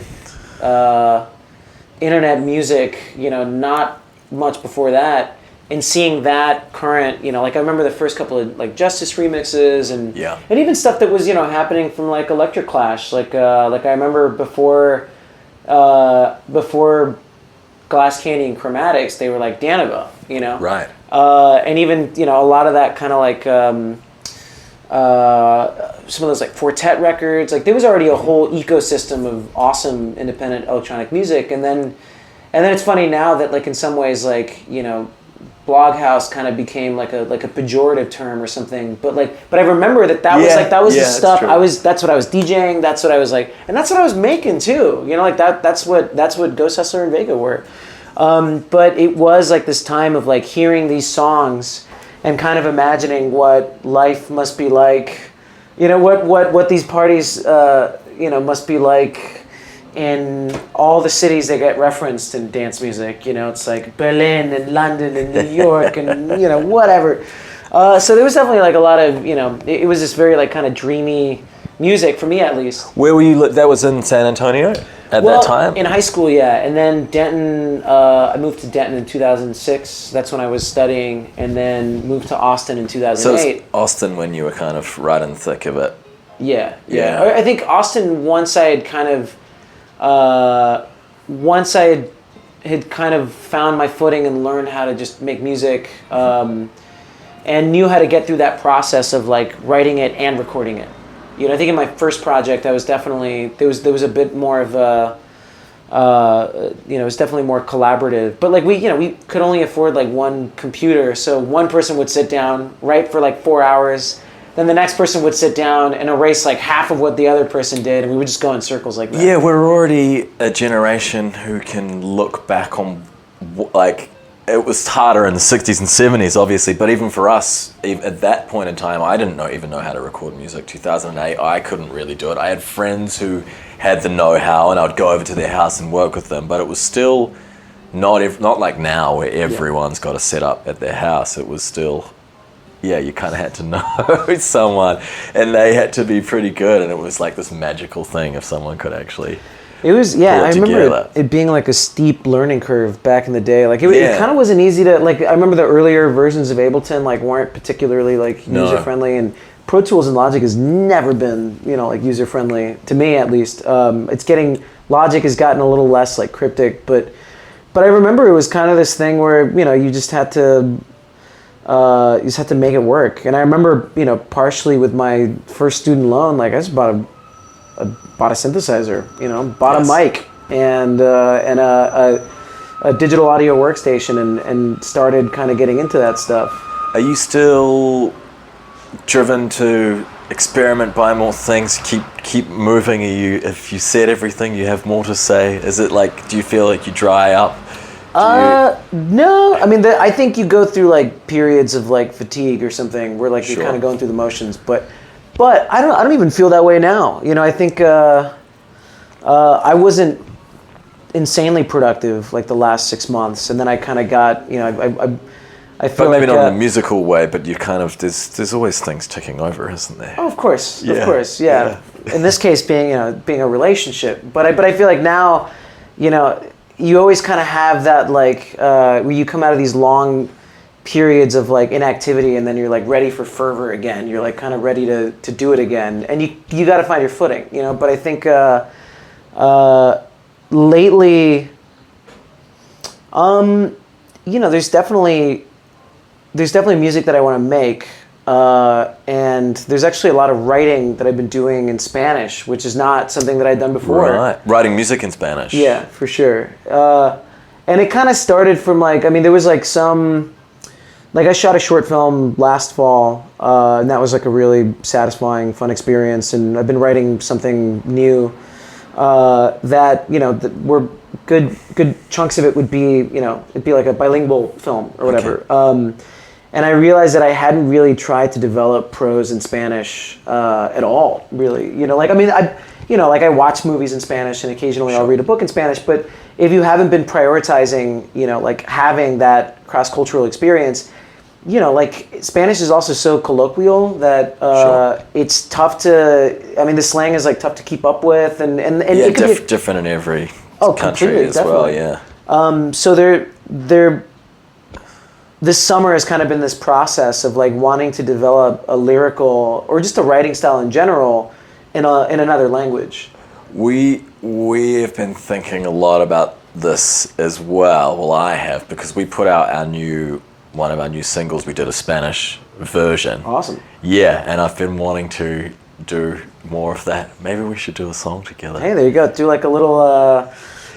[SPEAKER 3] internet music, not much before that, and seeing that current, I remember the first couple of like Justice remixes and even stuff that was, happening from like Electric Clash. Like I remember before Glass Candy and Chromatics, they were like Danica,
[SPEAKER 2] Right.
[SPEAKER 3] And even, a lot of that kind of like some of those like Fortet records, like there was already a whole ecosystem of awesome independent electronic music. And then it's funny now that like in some ways like, Bloghouse kind of became like a pejorative term or something, but I remember that was the stuff that's what I was DJing, that's what I was like, and that's what I was making too, that's what Ghost Hustler and Vega were. But it was like this time of like hearing these songs and kind of imagining what life must be like, what these parties must be like in all the cities that get referenced in dance music. It's like Berlin and London and New York and whatever. So there was definitely like a lot of it was this very like kind of dreamy music for me at least.
[SPEAKER 2] Where were you? That was in San Antonio at that time? In
[SPEAKER 3] high school, yeah. And then Denton, I moved to Denton in 2006. That's when I was studying, and then moved to Austin in 2008.
[SPEAKER 2] So it was Austin when you were kind of right in the thick of it.
[SPEAKER 3] Yeah. I think Austin, once I had kind of found my footing and learned how to just make music, and knew how to get through that process of like writing it and recording it. I think in my first project, I was definitely there was a bit more of a it was definitely more collaborative. But like we could only afford like one computer, so one person would sit down, write for like 4 hours. Then the next person would sit down and erase like half of what the other person did, and we would just go in circles like that.
[SPEAKER 2] Yeah, we're already a generation who can look back on like it was harder in the 60s and 70s, obviously, but even for us, at that point in time, I didn't even know how to record music. 2008, I couldn't really do it. I had friends who had the know-how, and I would go over to their house and work with them, but it was still not like now where everyone's got a setup at their house. It was still, you kind of had to know someone, and they had to be pretty good, and it was like this magical thing if someone could actually...
[SPEAKER 3] It was, I remember it being like a steep learning curve back in the day. Like it kind of wasn't easy to, like, I remember the earlier versions of Ableton like weren't particularly like user friendly, and Pro Tools and Logic has never been, like user friendly to me at least. Logic has gotten a little less like cryptic, but I remember it was kind of this thing where, you just had to make it work. And I remember, partially with my first student loan, like I just bought a synthesizer, bought a mic and a digital audio workstation and started kind of getting into that stuff.
[SPEAKER 2] Are you still driven to experiment, buy more things, keep moving? If you said everything, you have more to say? Is it like, do you feel like you dry up?
[SPEAKER 3] No. I think you go through like periods of like fatigue or something where like you're kind of going through the motions, but I don't even feel that way now. I think I wasn't insanely productive like the last 6 months, and then I kind of got, I feel
[SPEAKER 2] but maybe
[SPEAKER 3] like,
[SPEAKER 2] not in a musical way, but you kind of there's always things ticking over, isn't there?
[SPEAKER 3] Oh, of course, yeah. In this case, being a relationship, but I feel like now, you always kind of have that like where you come out of these long periods of like inactivity, and then you're like ready for fervor again. You're like kind of ready to do it again, and you got to find your footing, But I think lately, there's definitely music that I want to make, and there's actually a lot of writing that I've been doing in Spanish, which is not something that I'd done before.
[SPEAKER 2] Right, writing music in Spanish.
[SPEAKER 3] Yeah, for sure. And it kind of started from like, there was like some. Like I shot a short film last fall, and that was like a really satisfying, fun experience. And I've been writing something new that we're good chunks of it would be, it'd be like a bilingual film or whatever. Okay. And I realized that I hadn't really tried to develop prose in Spanish at all, really. I watch movies in Spanish, and occasionally I'll read a book in Spanish. But if you haven't been prioritizing, having that cross-cultural experience, Spanish is also so colloquial that it's tough to. I mean, the slang is tough to keep up with, and it can be
[SPEAKER 2] different in every
[SPEAKER 3] country
[SPEAKER 2] as
[SPEAKER 3] definitely.
[SPEAKER 2] well. Yeah.
[SPEAKER 3] So they're. This summer has kind of been this process of wanting to develop a lyrical or just a writing style in general in another language.
[SPEAKER 2] We have been thinking a lot about this as well. Well, I have, because we put out one of our new singles. We did a Spanish version.
[SPEAKER 3] Awesome.
[SPEAKER 2] Yeah, and I've been wanting to do more of that. Maybe we should do a song together.
[SPEAKER 3] Hey, there you go. Do a little.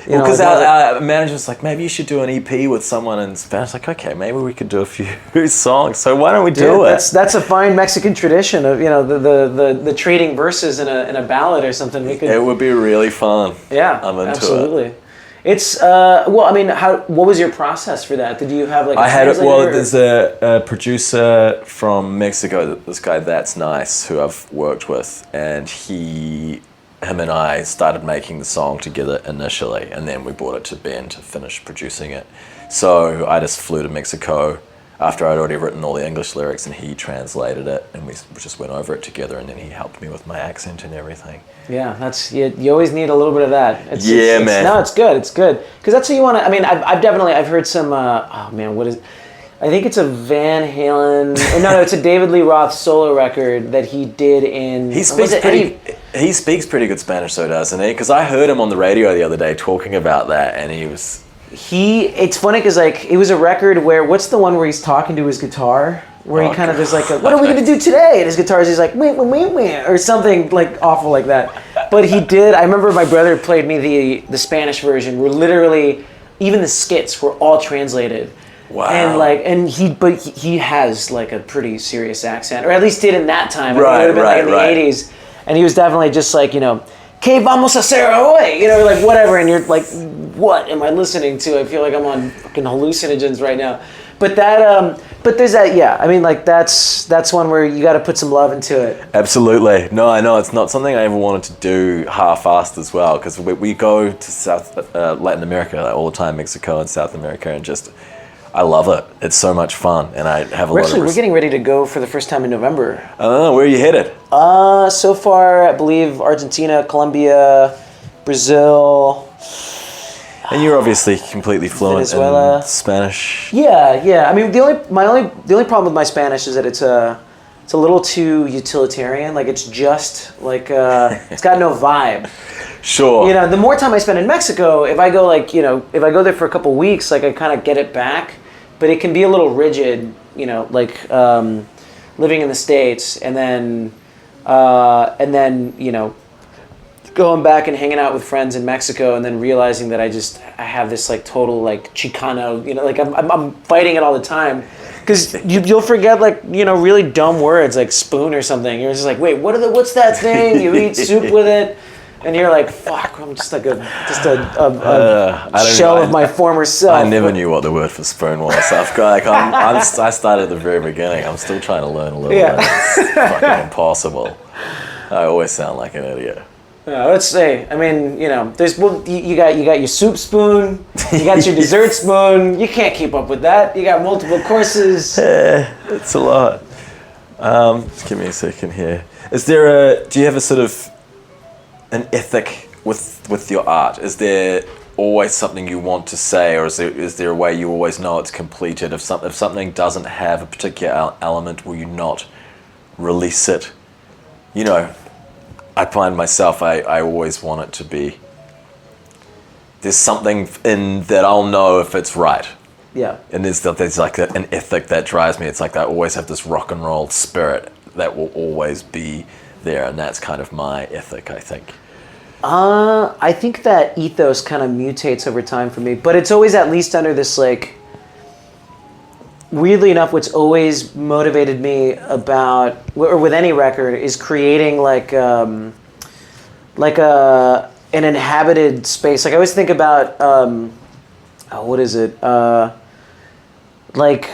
[SPEAKER 2] Because our manager's like, maybe you should do an EP with someone in Spanish. Like, okay, maybe we could do a few songs. So why don't we do it?
[SPEAKER 3] That's a fine Mexican tradition of the trading verses in a ballad or something.
[SPEAKER 2] It would be really fun.
[SPEAKER 3] Yeah,
[SPEAKER 2] I'm into
[SPEAKER 3] absolutely. It's what was your process for that? Did you have a translator?
[SPEAKER 2] Well, there's a producer from Mexico, this guy That's Nice, who I've worked with, and him and I started making the song together initially, and then we brought it to Ben to finish producing it. So I just flew to Mexico after I'd already written all the English lyrics, and he translated it, and we just went over it together, and then he helped me with my accent and everything.
[SPEAKER 3] Yeah, that's you always need a little bit of that.
[SPEAKER 2] Man.
[SPEAKER 3] No, it's good. It's good because that's what you want to. I mean, I've heard some. What is? I think it's a Van Halen. No, it's a David Lee Roth solo record that he did in.
[SPEAKER 2] He speaks pretty good Spanish, though, doesn't he? Because I heard him on the radio the other day talking about that, and he was. It's
[SPEAKER 3] funny because it was a record where what's the one where he's talking to his guitar, where he kind of is what are we gonna do today? And his guitar is he's like wait, or something awful like that. But he did. I remember my brother played me the Spanish version, where literally even the skits were all translated.
[SPEAKER 2] Wow.
[SPEAKER 3] And he has a pretty serious accent, or at least did in that time.
[SPEAKER 2] Right,
[SPEAKER 3] it would have been in the 80s, and he was definitely just "Que vamos a hacer hoy?" Whatever, and you're like, what am I listening to? I feel like I'm on fucking hallucinogens right now. But but there's that, yeah. I mean, that's one where you got to put some love into it.
[SPEAKER 2] Absolutely. No, I know it's not something I ever wanted to do half-assed as well, because we go to Latin America all the time, Mexico and South America, and just. I love it. It's so much fun, and I have
[SPEAKER 3] we're getting ready to go for the first time in November.
[SPEAKER 2] Oh, where are you headed?
[SPEAKER 3] So far, I believe Argentina, Colombia, Brazil.
[SPEAKER 2] And you're obviously completely fluent
[SPEAKER 3] Venezuela.
[SPEAKER 2] In Spanish.
[SPEAKER 3] Yeah. I mean, the only problem with my Spanish is that it's a little too utilitarian. It's just it's got no vibe.
[SPEAKER 2] Sure.
[SPEAKER 3] The more time I spend in Mexico, if I go if I go there for a couple weeks, I kind of get it back. But it can be a little rigid, living in the States and then going back and hanging out with friends in Mexico and then realizing that I have this total Chicano, I'm fighting it all the time. Because you'll forget really dumb words like spoon or something. You're just wait, what's that thing? You eat soup with it. And you're like, fuck, I'm just a shell of my former self.
[SPEAKER 2] I never knew what the word for spoon was. I started at the very beginning. I'm still trying to learn a little bit. It's fucking impossible. I always sound like an idiot.
[SPEAKER 3] Let's say, I mean, there's you got your soup spoon, you got your dessert spoon. You can't keep up with that. You got multiple courses.
[SPEAKER 2] It's a lot. Just give me a second here. Do you have a sort of an ethic with your art? Is there always something you want to say, or is there a way you always know it's completed? If something doesn't have a particular element, will you not release it? I find myself, I always want it to be, there's something in that I'll know if it's right.
[SPEAKER 3] Yeah.
[SPEAKER 2] And there's an ethic that drives me. It's I always have this rock and roll spirit that will always be there, and that's kind of my ethic, I think.
[SPEAKER 3] I think that ethos kind of mutates over time for me, but it's always at least under this weirdly enough, what's always motivated me about, or with any record, is creating a an inhabited space. Like I always think about what is it? Like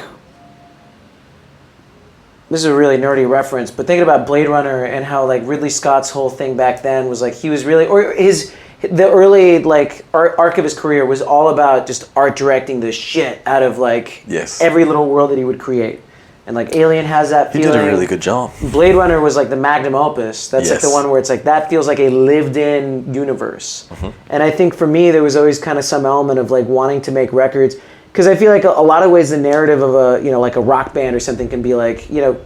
[SPEAKER 3] this is a really nerdy reference, but thinking about Blade Runner and how like Ridley Scott's whole thing back then was like he was really, or the early like arc of his career was all about just art directing the shit out of like every little world that he would create. And like Alien has that feeling.
[SPEAKER 2] He did a really good job.
[SPEAKER 3] Blade Runner was like the magnum opus. That's like the one where it's like that feels like a lived-in universe. And I think for me there was always kind of some element of like wanting to make records. Because I feel like a lot of ways the narrative of a, you know, like a rock band or something can be like, you know,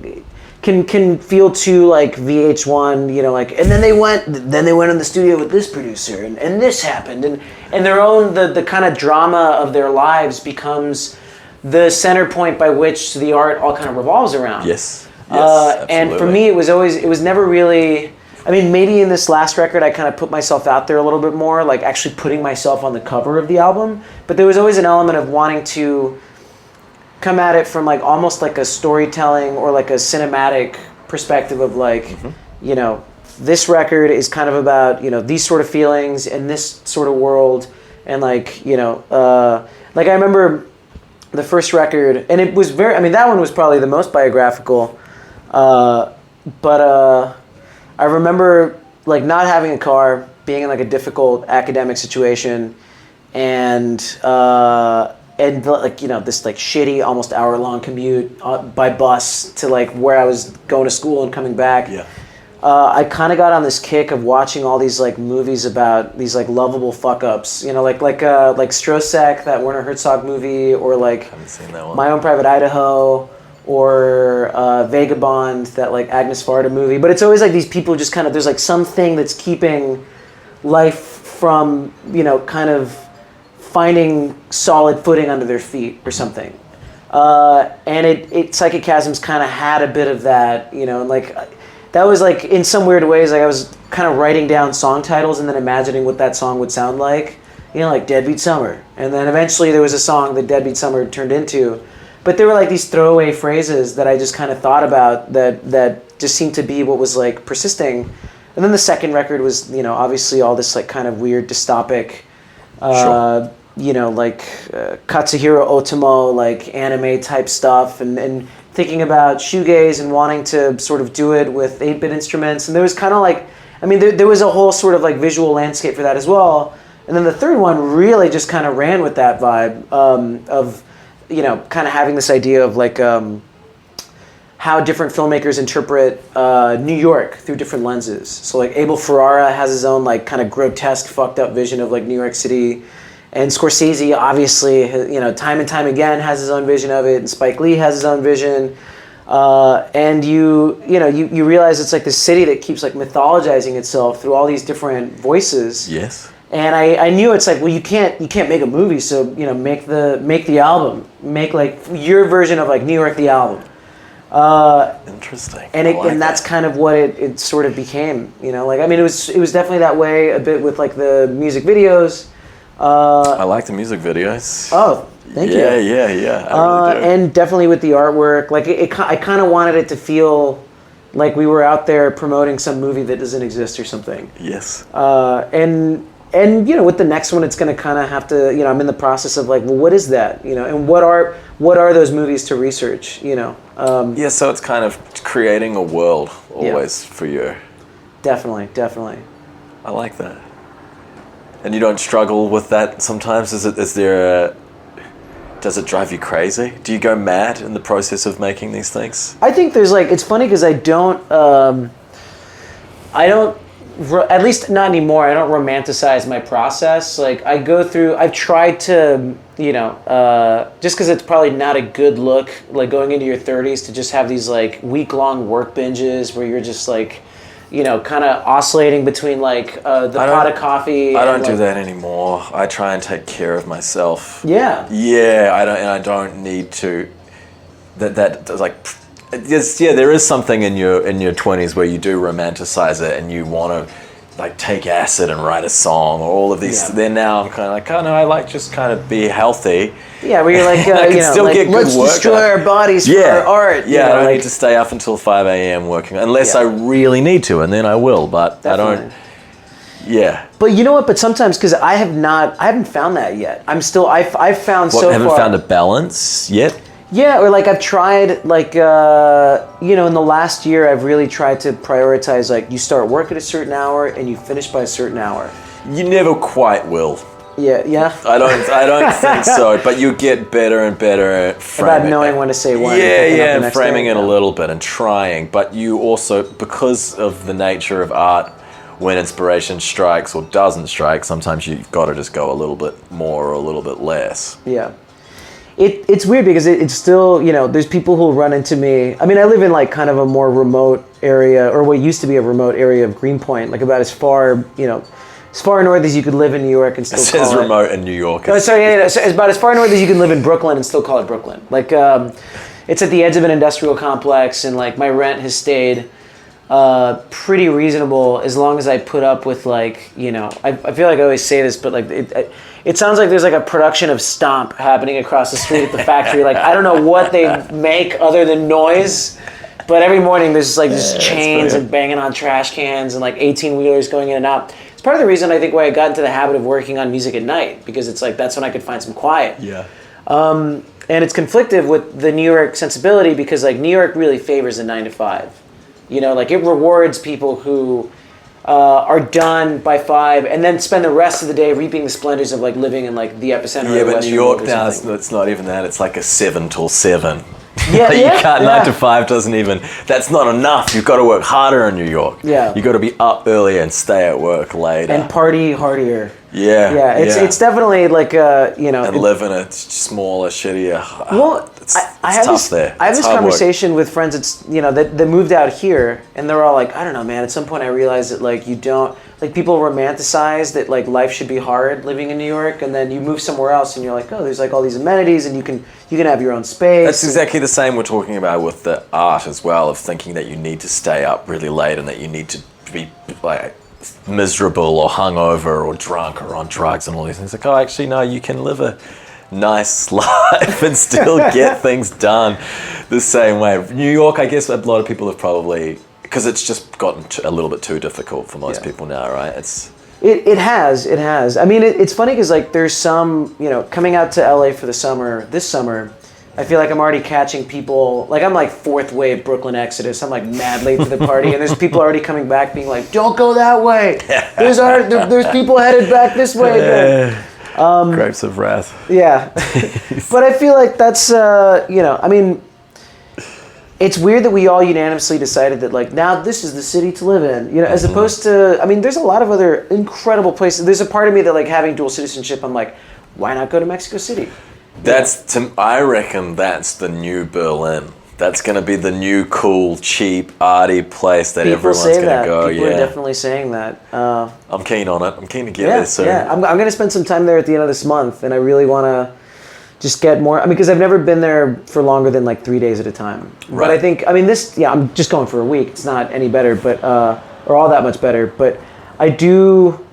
[SPEAKER 3] can feel too like VH1, you know, like, and then they went in the studio with this producer and this happened. And their own, the kind of drama of their lives becomes the center point by which the art all kind of revolves around.
[SPEAKER 2] Yes.
[SPEAKER 3] And for me, it was never really, I mean, maybe in this last record, I kind of put myself out there a little bit more, like actually putting myself on the cover of the album. But there was always an element of wanting to come at it from like almost like a storytelling or like a cinematic perspective of like, you know, this record is kind of about, you know, these sort of feelings in this sort of world. And like, you know, like I remember the first record, and it was very, I mean, that one was probably the most biographical. But I remember like not having a car, being in like a difficult academic situation, and like, you know, this like shitty almost hour-long commute by bus to like where I was going to school and coming back. I kind of got on this kick of watching all these like movies about these like lovable fuck-ups, you know, like Strosek, that Werner Herzog movie, or like
[SPEAKER 2] haven't seen that one.
[SPEAKER 3] My Own Private Idaho, or Vagabond, that like Agnes Varda movie. But it's always like these people just kind of, there's like something that's keeping life from, you know, kind of finding solid footing under their feet or something. And it Psychic Chasms kind of had a bit of that, you know, and like that was like in some weird ways, like I was kind of writing down song titles and then imagining what that song would sound like, you know, like Deadbeat Summer. And then eventually there was a song that Deadbeat Summer turned into. But there were like these throwaway phrases that I just kind of thought about that just seemed to be what was like persisting. And then the second record was, you know, obviously all this like kind of weird dystopic, you know, like Katsuhiro Otomo, like anime type stuff, and thinking about shoegaze and wanting to sort of do it with 8-bit instruments. And there was kind of like, I mean, there was a whole sort of like visual landscape for that as well. And then the third one really just kind of ran with that vibe of, you know, kind of having this idea of like how different filmmakers interpret New York through different lenses. So like Abel Ferrara has his own like kind of grotesque, fucked up vision of like New York City. And Scorsese, obviously, you know, time and time again has his own vision of it. And Spike Lee has his own vision. And you realize it's like this city that keeps like mythologizing itself through all these different voices.
[SPEAKER 2] Yes.
[SPEAKER 3] And I knew it's like, well, you can't make a movie, so, you know, make the album, make like your version of like New York the album.
[SPEAKER 2] Interesting.
[SPEAKER 3] And that's kind of what it sort of became, you know. Like, I mean, it was definitely that way a bit with like the music videos.
[SPEAKER 2] I like the music videos.
[SPEAKER 3] Oh, thank you.
[SPEAKER 2] Yeah. I really do.
[SPEAKER 3] And definitely with the artwork, like I kind of wanted it to feel like we were out there promoting some movie that doesn't exist or something.
[SPEAKER 2] Yes.
[SPEAKER 3] And you know, with the next one, it's going to kind of have to, you know, I'm in the process of like, well, what is that, you know, and what are those movies to research, you know?
[SPEAKER 2] So it's kind of creating a world always for you.
[SPEAKER 3] Definitely.
[SPEAKER 2] I like that. And you don't struggle with that sometimes? Does it drive you crazy? Do you go mad in the process of making these things?
[SPEAKER 3] I think there's like, it's funny because I don't, at least not anymore, I don't romanticize my process. Like I go through, I've tried to, you know, just because it's probably not a good look, like going into your 30s to just have these like week-long work binges where you're just like, you know, kind of oscillating between like the pot of coffee.
[SPEAKER 2] I don't do that anymore. I try and take care of myself.
[SPEAKER 3] Yeah.
[SPEAKER 2] Yeah, I don't need to. That like, yes, yeah. There is something in your 20s where you do romanticize it and you want to like take acid and write a song or all of these. Yeah. Then now I'm kind of like, oh no, I like just kind of be healthy.
[SPEAKER 3] Yeah, where you're like, you know,
[SPEAKER 2] still
[SPEAKER 3] like,
[SPEAKER 2] get
[SPEAKER 3] let's destroy our bodies for our art.
[SPEAKER 2] Yeah, I don't need to stay up until 5 a.m. working unless I really need to, and then I will. But definitely. I don't. Yeah.
[SPEAKER 3] But you know what? But sometimes, because I haven't found that yet. I've found so far.
[SPEAKER 2] Haven't found a balance yet?
[SPEAKER 3] Yeah, or like I've tried, like, in the last year, I've really tried to prioritize, like, you start work at a certain hour and you finish by a certain hour.
[SPEAKER 2] You never quite will.
[SPEAKER 3] Yeah.
[SPEAKER 2] I don't think so, but you get better and better at framing
[SPEAKER 3] About knowing when to say when.
[SPEAKER 2] And framing it a little bit and trying. But you also, because of the nature of art, when inspiration strikes or doesn't strike, sometimes you've got to just go a little bit more or a little bit less.
[SPEAKER 3] Yeah. It's weird because it's still, there's people who'll run into me. I mean, I live in like kind of a more remote area, or what used to be a remote area of Greenpoint, like about as far north as you could live in New York and still
[SPEAKER 2] It
[SPEAKER 3] call
[SPEAKER 2] says
[SPEAKER 3] it
[SPEAKER 2] remote in New York.
[SPEAKER 3] No, sorry, yeah, so it's about as far north as you can live in Brooklyn and still call it Brooklyn. Like, it's at the edge of an industrial complex, and like my rent has stayed pretty reasonable as long as I put up with, like, I feel like I always say this, but like it sounds like there's like a production of Stomp happening across the street at the factory. Like, I don't know what they make other than noise, but every morning there's like just chains and banging on trash cans and like 18-wheelers going in and out. It's part of the reason I think why I got into the habit of working on music at night, because it's like that's when I could find some quiet.
[SPEAKER 2] Yeah.
[SPEAKER 3] And it's conflictive with the New York sensibility, because like New York really favors a 9 to 5. Like it rewards people who are done by 5 and then spend the rest of the day reaping the splendors of like living in like the epicenter of
[SPEAKER 2] Yeah, but
[SPEAKER 3] Western
[SPEAKER 2] New York
[SPEAKER 3] world or
[SPEAKER 2] now,
[SPEAKER 3] something.
[SPEAKER 2] it's not even that. It's like a 7 till 7.
[SPEAKER 3] Yeah,
[SPEAKER 2] You can't,
[SPEAKER 3] yeah.
[SPEAKER 2] 9 to 5 doesn't even, that's not enough. You've got to work harder in New York.
[SPEAKER 3] Yeah.
[SPEAKER 2] You've got to be up early and stay at work later.
[SPEAKER 3] And party hardier.
[SPEAKER 2] Yeah.
[SPEAKER 3] It's definitely like
[SPEAKER 2] And live in a smaller, shittier.
[SPEAKER 3] Well,
[SPEAKER 2] it's
[SPEAKER 3] I have
[SPEAKER 2] tough
[SPEAKER 3] this,
[SPEAKER 2] there.
[SPEAKER 3] I have
[SPEAKER 2] It's
[SPEAKER 3] this
[SPEAKER 2] hard work.
[SPEAKER 3] conversation with friends that moved out here, and they're all like, I don't know, man. At some point, I realized that like you don't, like, people romanticize that like life should be hard living in New York, and then you move somewhere else, and you're like, oh, there's like all these amenities, and you can have your own space.
[SPEAKER 2] That's exactly the same we're talking about with the art as well, of thinking that you need to stay up really late and that you need to be like miserable or hungover or drunk or on drugs and all these things. Like, oh, actually, no, you can live a nice life and still get things done the same way. New York, I guess a lot of people have probably, because it's just gotten a little bit too difficult for most people now, right?
[SPEAKER 3] It has. I mean, it's funny because like there's some, coming out to LA for this summer, I feel like I'm already catching people, like I'm like fourth wave Brooklyn Exodus. I'm like mad late to the party, and there's people already coming back being like, don't go that way. There's people headed back this way.
[SPEAKER 2] Grapes of wrath.
[SPEAKER 3] Yeah. But I feel like that's, I mean, it's weird that we all unanimously decided that like, now this is the city to live in, as opposed to, I mean, there's a lot of other incredible places. There's a part of me that like having dual citizenship, I'm like, why not go to Mexico City?
[SPEAKER 2] I reckon that's the new Berlin. That's going to be the new cool, cheap, arty place that everyone's going to go.
[SPEAKER 3] People are definitely saying that.
[SPEAKER 2] I'm keen on it. I'm keen to get there soon.
[SPEAKER 3] Yeah, I'm going to spend some time there at the end of this month, and I really want to just get more. I mean, because I've never been there for longer than like 3 days at a time.
[SPEAKER 2] Right.
[SPEAKER 3] But I think, I'm just going for a week. It's not any better, but or all that much better. But I do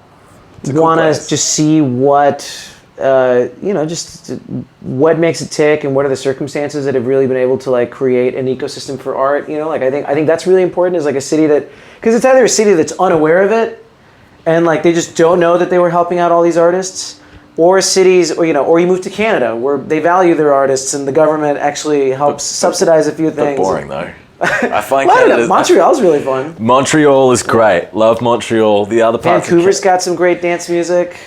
[SPEAKER 3] want to just see what. Just what makes it tick and what are the circumstances that have really been able to like create an ecosystem for art. Like I think that's really important, is like a city that, because it's either a city that's unaware of it and like they just don't know that they were helping out all these artists, or cities, or or you move to Canada where they value their artists and the government actually helps subsidize a few things.
[SPEAKER 2] But boring though. I find
[SPEAKER 3] Montreal's really fun.
[SPEAKER 2] Montreal is great. Love Montreal. The other parts.
[SPEAKER 3] Vancouver's got some great dance music.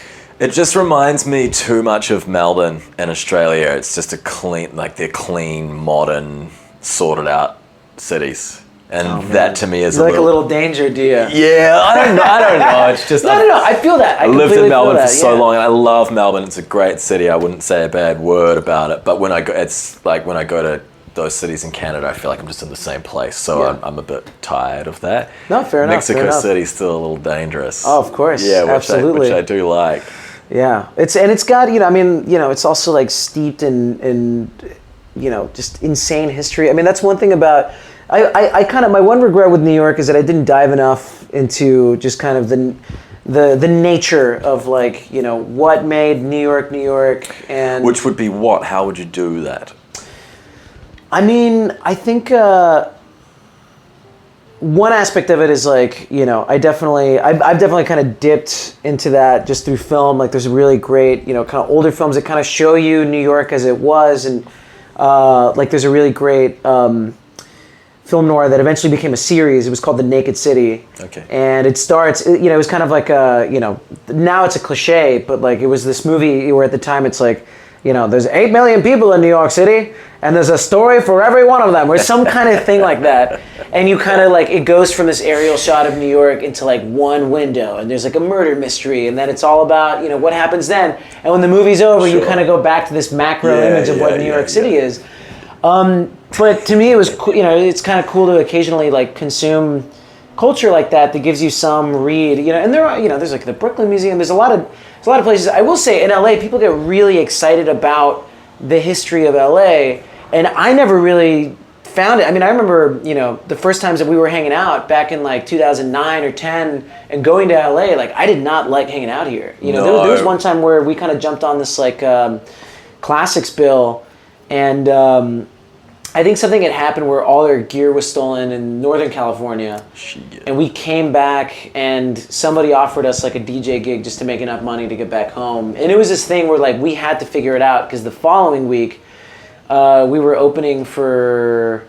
[SPEAKER 2] It just reminds me too much of Melbourne in Australia. It's just they're clean, modern, sorted out cities. And that to me is
[SPEAKER 3] like a little danger, do you?
[SPEAKER 2] Yeah, I don't know. It's just...
[SPEAKER 3] No. I feel that. I
[SPEAKER 2] lived in Melbourne for so long, and I love Melbourne. It's a great city. I wouldn't say a bad word about it. But when I go to those cities in Canada, I feel like I'm just in the same place. So I'm a bit tired of that.
[SPEAKER 3] No, fair enough.
[SPEAKER 2] Mexico City's still a little dangerous.
[SPEAKER 3] Oh, of course.
[SPEAKER 2] Yeah,
[SPEAKER 3] absolutely.
[SPEAKER 2] Which I do like.
[SPEAKER 3] Yeah, it's got it's also like steeped in just insane history. I mean, that's one thing about I kind of, my one regret with New York is that I didn't dive enough into just kind of the nature of like what made New York, and
[SPEAKER 2] which would be what? How would you do that?
[SPEAKER 3] I mean, I think one aspect of it is like, I've definitely kind of dipped into that just through film. Like there's really great, kind of older films that kind of show you New York as it was. And like there's a really great film noir that eventually became a series. It was called The Naked City.
[SPEAKER 2] Okay.
[SPEAKER 3] And it starts, it was kind of like now it's a cliche, but like it was this movie where at the time it's like, there's 8 million people in New York City, and there's a story for every one of them, or some kind of thing like that. And you kind of like, it goes from this aerial shot of New York into like one window, and there's like a murder mystery, and then it's all about, what happens then. And when the movie's over, you kind of go back to this macro image of what New York City is. But to me, it was, it's kind of cool to occasionally like consume culture like that gives you some read, and there are, there's like the Brooklyn Museum, there's a lot of places. I will say in LA, people get really excited about the history of LA, and I never really found it. I mean, I remember, the first times that we were hanging out back in like 2009 or 10 and going to LA, like I did not like hanging out here. There was one time where we kind of jumped on this like classics bill, and I think something had happened where all their gear was stolen in Northern California. And we came back and somebody offered us like a DJ gig just to make enough money to get back home. And it was this thing where like we had to figure it out because the following week we were opening for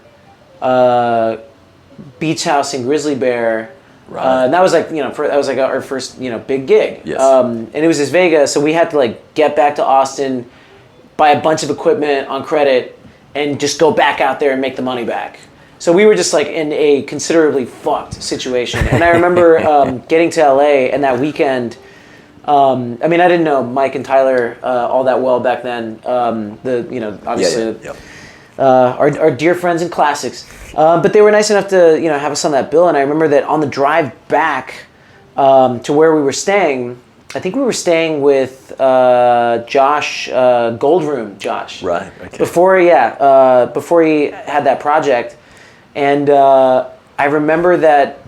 [SPEAKER 3] Beach House and Grizzly Bear. Right. And that was like, that was like our first, big gig.
[SPEAKER 2] Yes.
[SPEAKER 3] And it was this Vegas, so we had to like get back to Austin, buy a bunch of equipment on credit, and just go back out there and make the money back. So we were just like in a considerably fucked situation. And I remember getting to LA and that weekend, I mean, I didn't know Mike and Tyler all that well back then. Obviously, our dear friends and classics. But they were nice enough to, have us on that bill. And I remember that on the drive back to where we were staying, I think we were staying with Josh, Goldroom Josh.
[SPEAKER 2] Right, okay.
[SPEAKER 3] Before he had that project. And I remember that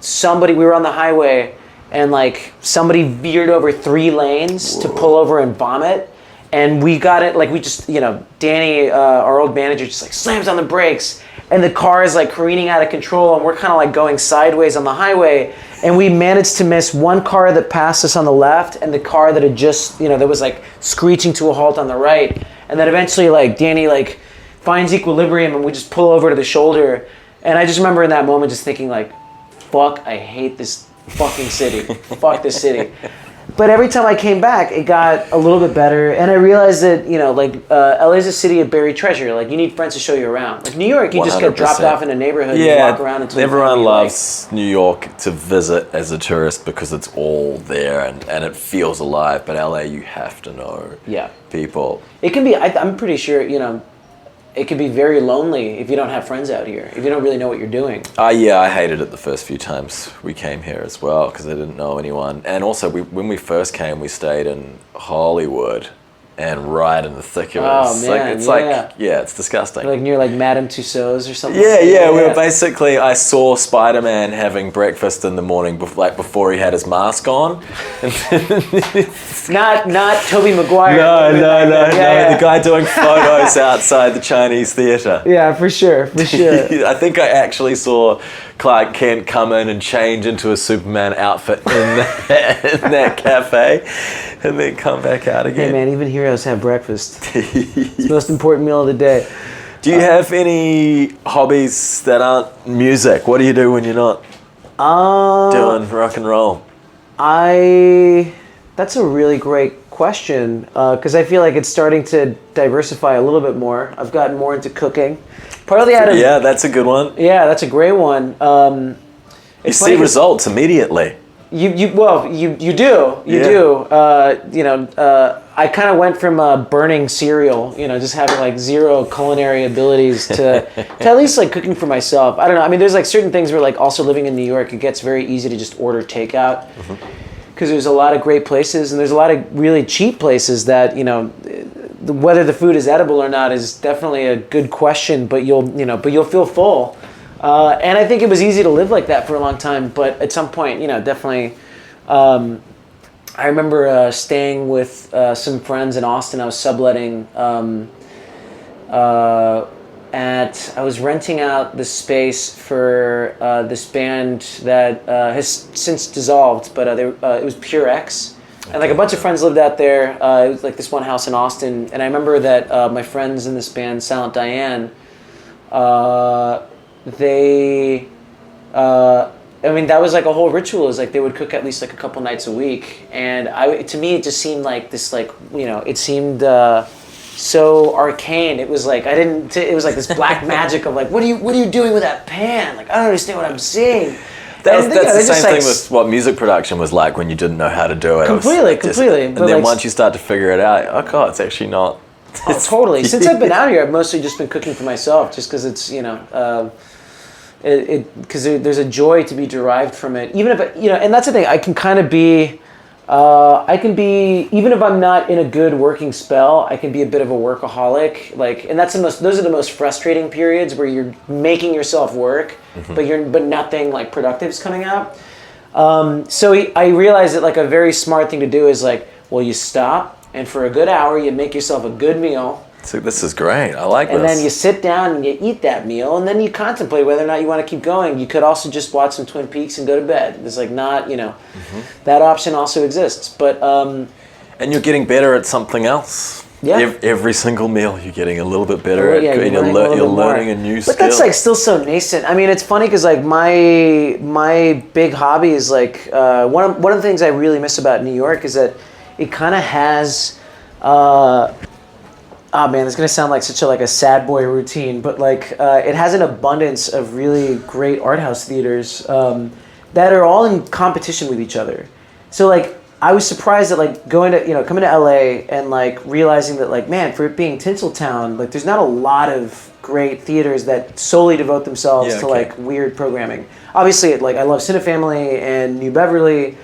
[SPEAKER 3] we were on the highway and like somebody veered over 3 lanes to pull over and vomit. And we got it, like we just, Danny, our old manager, just like slams on the brakes. And the car is like careening out of control, and we're kind of like going sideways on the highway. And we managed to miss one car that passed us on the left, and the car that had just, that was like screeching to a halt on the right. And then eventually, like Danny like finds equilibrium, and we just pull over to the shoulder. And I just remember in that moment just thinking like, "Fuck, I hate this fucking city. Fuck this city." But every time I came back, it got a little bit better, and I realized that LA is a city of buried treasure. Like you need friends to show you around. Like New York, you just get dropped off in a neighborhood and you walk around until
[SPEAKER 2] everyone loves New York to visit as a tourist because it's all there and it feels alive. But LA, you have to know people.
[SPEAKER 3] It can be. I'm pretty sure it can be very lonely if you don't have friends out here, if you don't really know what you're doing.
[SPEAKER 2] I hated it the first few times we came here as well because I didn't know anyone. And also, when we first came, we stayed in Hollywood and right in the thick of it.
[SPEAKER 3] Oh, man,
[SPEAKER 2] it's disgusting.
[SPEAKER 3] Like near like Madame Tussauds or something?
[SPEAKER 2] Yeah, we were basically, I saw Spider-Man having breakfast in the morning before he had his mask on.
[SPEAKER 3] Not Tobey Maguire.
[SPEAKER 2] No, the guy doing photos outside the Chinese theater.
[SPEAKER 3] Yeah, for sure.
[SPEAKER 2] I think I actually saw Clark Kent come in and change into a Superman outfit in that cafe and then come back out again.
[SPEAKER 3] Hey man, even heroes have breakfast. It's the most important meal of the day.
[SPEAKER 2] Do you have any hobbies that aren't music? What do you do when you're not doing rock and roll?
[SPEAKER 3] That's a really great question because I feel like it's starting to diversify a little bit more. I've gotten more into cooking. Partly out of
[SPEAKER 2] that's a good one.
[SPEAKER 3] Yeah, that's a great one.
[SPEAKER 2] You see results immediately.
[SPEAKER 3] You do. I kind of went from burning cereal, just having like zero culinary abilities to at least like cooking for myself. I don't know. I mean, there's like certain things where like also living in New York, it gets very easy to just order takeout because there's a lot of great places and there's a lot of really cheap places that, whether the food is edible or not is definitely a good question, but you'll feel full. And I think it was easy to live like that for a long time, but at some point, definitely, I remember staying with some friends in Austin. I was subletting I was renting out the space for this band that has since dissolved, but it was Pure X. And like a bunch of friends lived out there. It was like this one house in Austin. And I remember that my friends in this band, Silent Diane, I mean, that was like a whole ritual. Is like they would cook at least like a couple nights a week. And to me, it just seemed like this, like, it seemed so arcane. It was like, it was like this black magic of like, what are you doing with that pan? Like, I don't understand what I'm seeing.
[SPEAKER 2] That's the same thing with what music production was like when you didn't know how to do it.
[SPEAKER 3] Completely.
[SPEAKER 2] And then once you start to figure it out, oh god, it's actually not.
[SPEAKER 3] Oh, totally. Since I've been out here, I've mostly just been cooking for myself, just because it's because there's a joy to be derived from it. Even if and that's the thing. I can kind of be. Even if I'm not in a good working spell, I can be a bit of a workaholic. Like, and those are the most frustrating periods where you're making yourself work, but nothing like productive is coming out. So I realized that like a very smart thing to do is like, well, you stop, and for a good hour, you make yourself a good meal.
[SPEAKER 2] So this is great. I like this.
[SPEAKER 3] And then you sit down and you eat that meal, and then you contemplate whether or not you want to keep going. You could also just watch some Twin Peaks and go to bed. It's like not, that option also exists. But
[SPEAKER 2] and you're getting better at something else.
[SPEAKER 3] Yeah.
[SPEAKER 2] Every single meal, you're getting a little bit better at.
[SPEAKER 3] You're
[SPEAKER 2] learning a new skill.
[SPEAKER 3] But that's like still so nascent. I mean, it's funny because like my big hobby is like one of the things I really miss about New York is that it kind of has. Oh man, it's gonna sound like such a sad boy routine, but like it has an abundance of really great art house theaters that are all in competition with each other. So like I was surprised that like coming to LA and like realizing that like, man, for it being Tinseltown, like there's not a lot of great theaters that solely devote themselves to like weird programming. Obviously, like I love Cinefamily and New Beverly.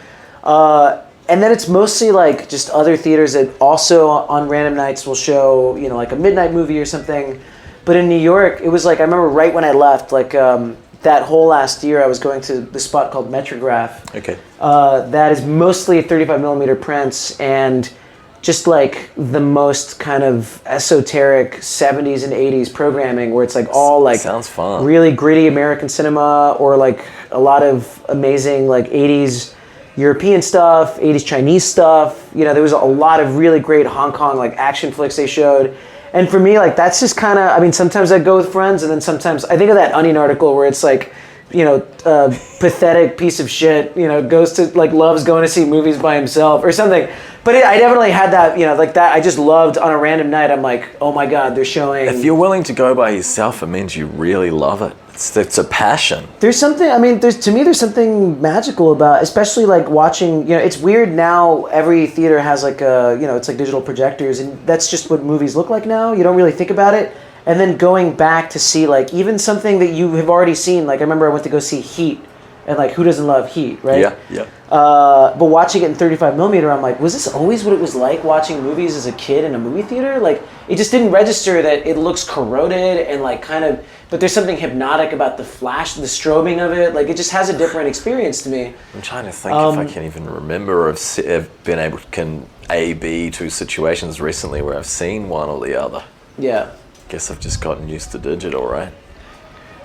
[SPEAKER 3] And then it's mostly like just other theaters that also on random nights will show, like a midnight movie or something. But in New York, it was like, I remember right when I left, like that whole last year, I was going to the spot called Metrograph.
[SPEAKER 2] Okay.
[SPEAKER 3] That is mostly 35 millimeter prints and just like the most kind of esoteric 70s and 80s programming where it's like all like
[SPEAKER 2] sounds fun.
[SPEAKER 3] Really gritty American cinema or like a lot of amazing like 80s European stuff, 80s Chinese stuff. There was a lot of really great Hong Kong like action flicks they showed. And for me, like that's just kind of, I mean, sometimes I go with friends and then sometimes I think of that Onion article where it's like, pathetic piece of shit, goes to like loves going to see movies by himself or something. But I definitely had that, like that. I just loved on a random night. I'm like, oh my God, they're showing.
[SPEAKER 2] If you're willing to go by yourself, it means you really love it. It's a passion.
[SPEAKER 3] There's something, I mean, there's something magical about, especially like watching, it's weird now every theater has like it's like digital projectors and that's just what movies look like now. You don't really think about it. And then going back to see like even something that you have already seen, like I remember I went to go see Heat and like who doesn't love Heat, right?
[SPEAKER 2] Yeah.
[SPEAKER 3] But watching it in 35 millimeter, I'm like, was this always what it was like watching movies as a kid in a movie theater? Like it just didn't register that it looks corroded and like kind of, but there's something hypnotic about the flash, the strobing of it. Like it just has a different experience to me.
[SPEAKER 2] I'm trying to think if I can even remember or have been able to A/B two situations recently where I've seen one or the other.
[SPEAKER 3] Yeah.
[SPEAKER 2] Guess I've just gotten used to digital, right?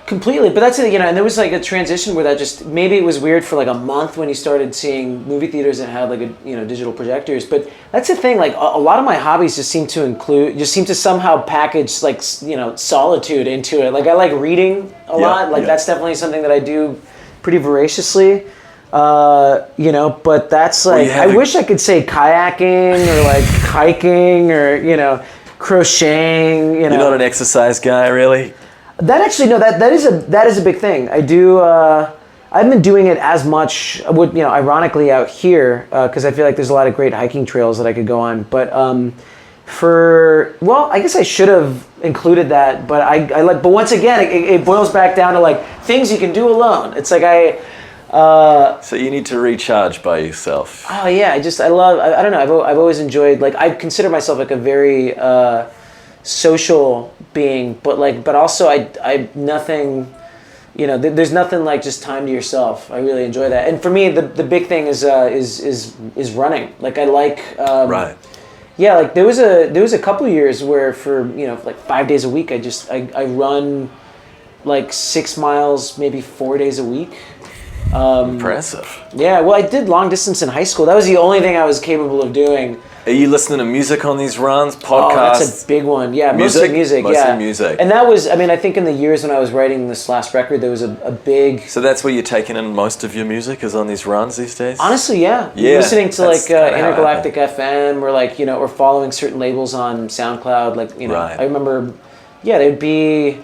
[SPEAKER 3] Completely, but that's it, and there was like a transition where that just, maybe it was weird for like a month when you started seeing movie theaters that had like digital projectors, but that's the thing, like a lot of my hobbies just seem to somehow package like, solitude into it. Like I like reading a lot, like that's definitely something that I do pretty voraciously, but that's like, I wish I could say kayaking or like hiking or, crocheting,
[SPEAKER 2] You're not an exercise guy, really?
[SPEAKER 3] That actually, no, that is a big thing. I do, I haven't been doing it as much, ironically out here, because I feel like there's a lot of great hiking trails that I could go on. But I guess I should have included that, but but once again, it boils back down to like things you can do alone. It's like
[SPEAKER 2] so you need to recharge by yourself.
[SPEAKER 3] Oh yeah, I don't know, I've always enjoyed, like I consider myself like a very social being, but also I nothing, there's nothing like just time to yourself. I really enjoy that, and for me the big thing is running. Like I like
[SPEAKER 2] right.
[SPEAKER 3] Yeah, like there was a couple of years where for like 5 days a week I run like 6 miles maybe 4 days a week.
[SPEAKER 2] Impressive.
[SPEAKER 3] Yeah, well, I did long distance in high school. That was the only thing I was capable of doing.
[SPEAKER 2] Are you listening to music on these runs? Podcasts?
[SPEAKER 3] Oh, that's a big one. Yeah, mostly music.
[SPEAKER 2] Mostly music.
[SPEAKER 3] And that was, I mean, I think in the years when I was writing this last record, there was a big...
[SPEAKER 2] So that's where you're taking in most of your music, is on these runs these days?
[SPEAKER 3] Honestly, yeah.
[SPEAKER 2] Yeah.
[SPEAKER 3] Listening to
[SPEAKER 2] that's
[SPEAKER 3] like Intergalactic FM or like, or following certain labels on SoundCloud. Like,
[SPEAKER 2] Right.
[SPEAKER 3] I remember, yeah, there'd be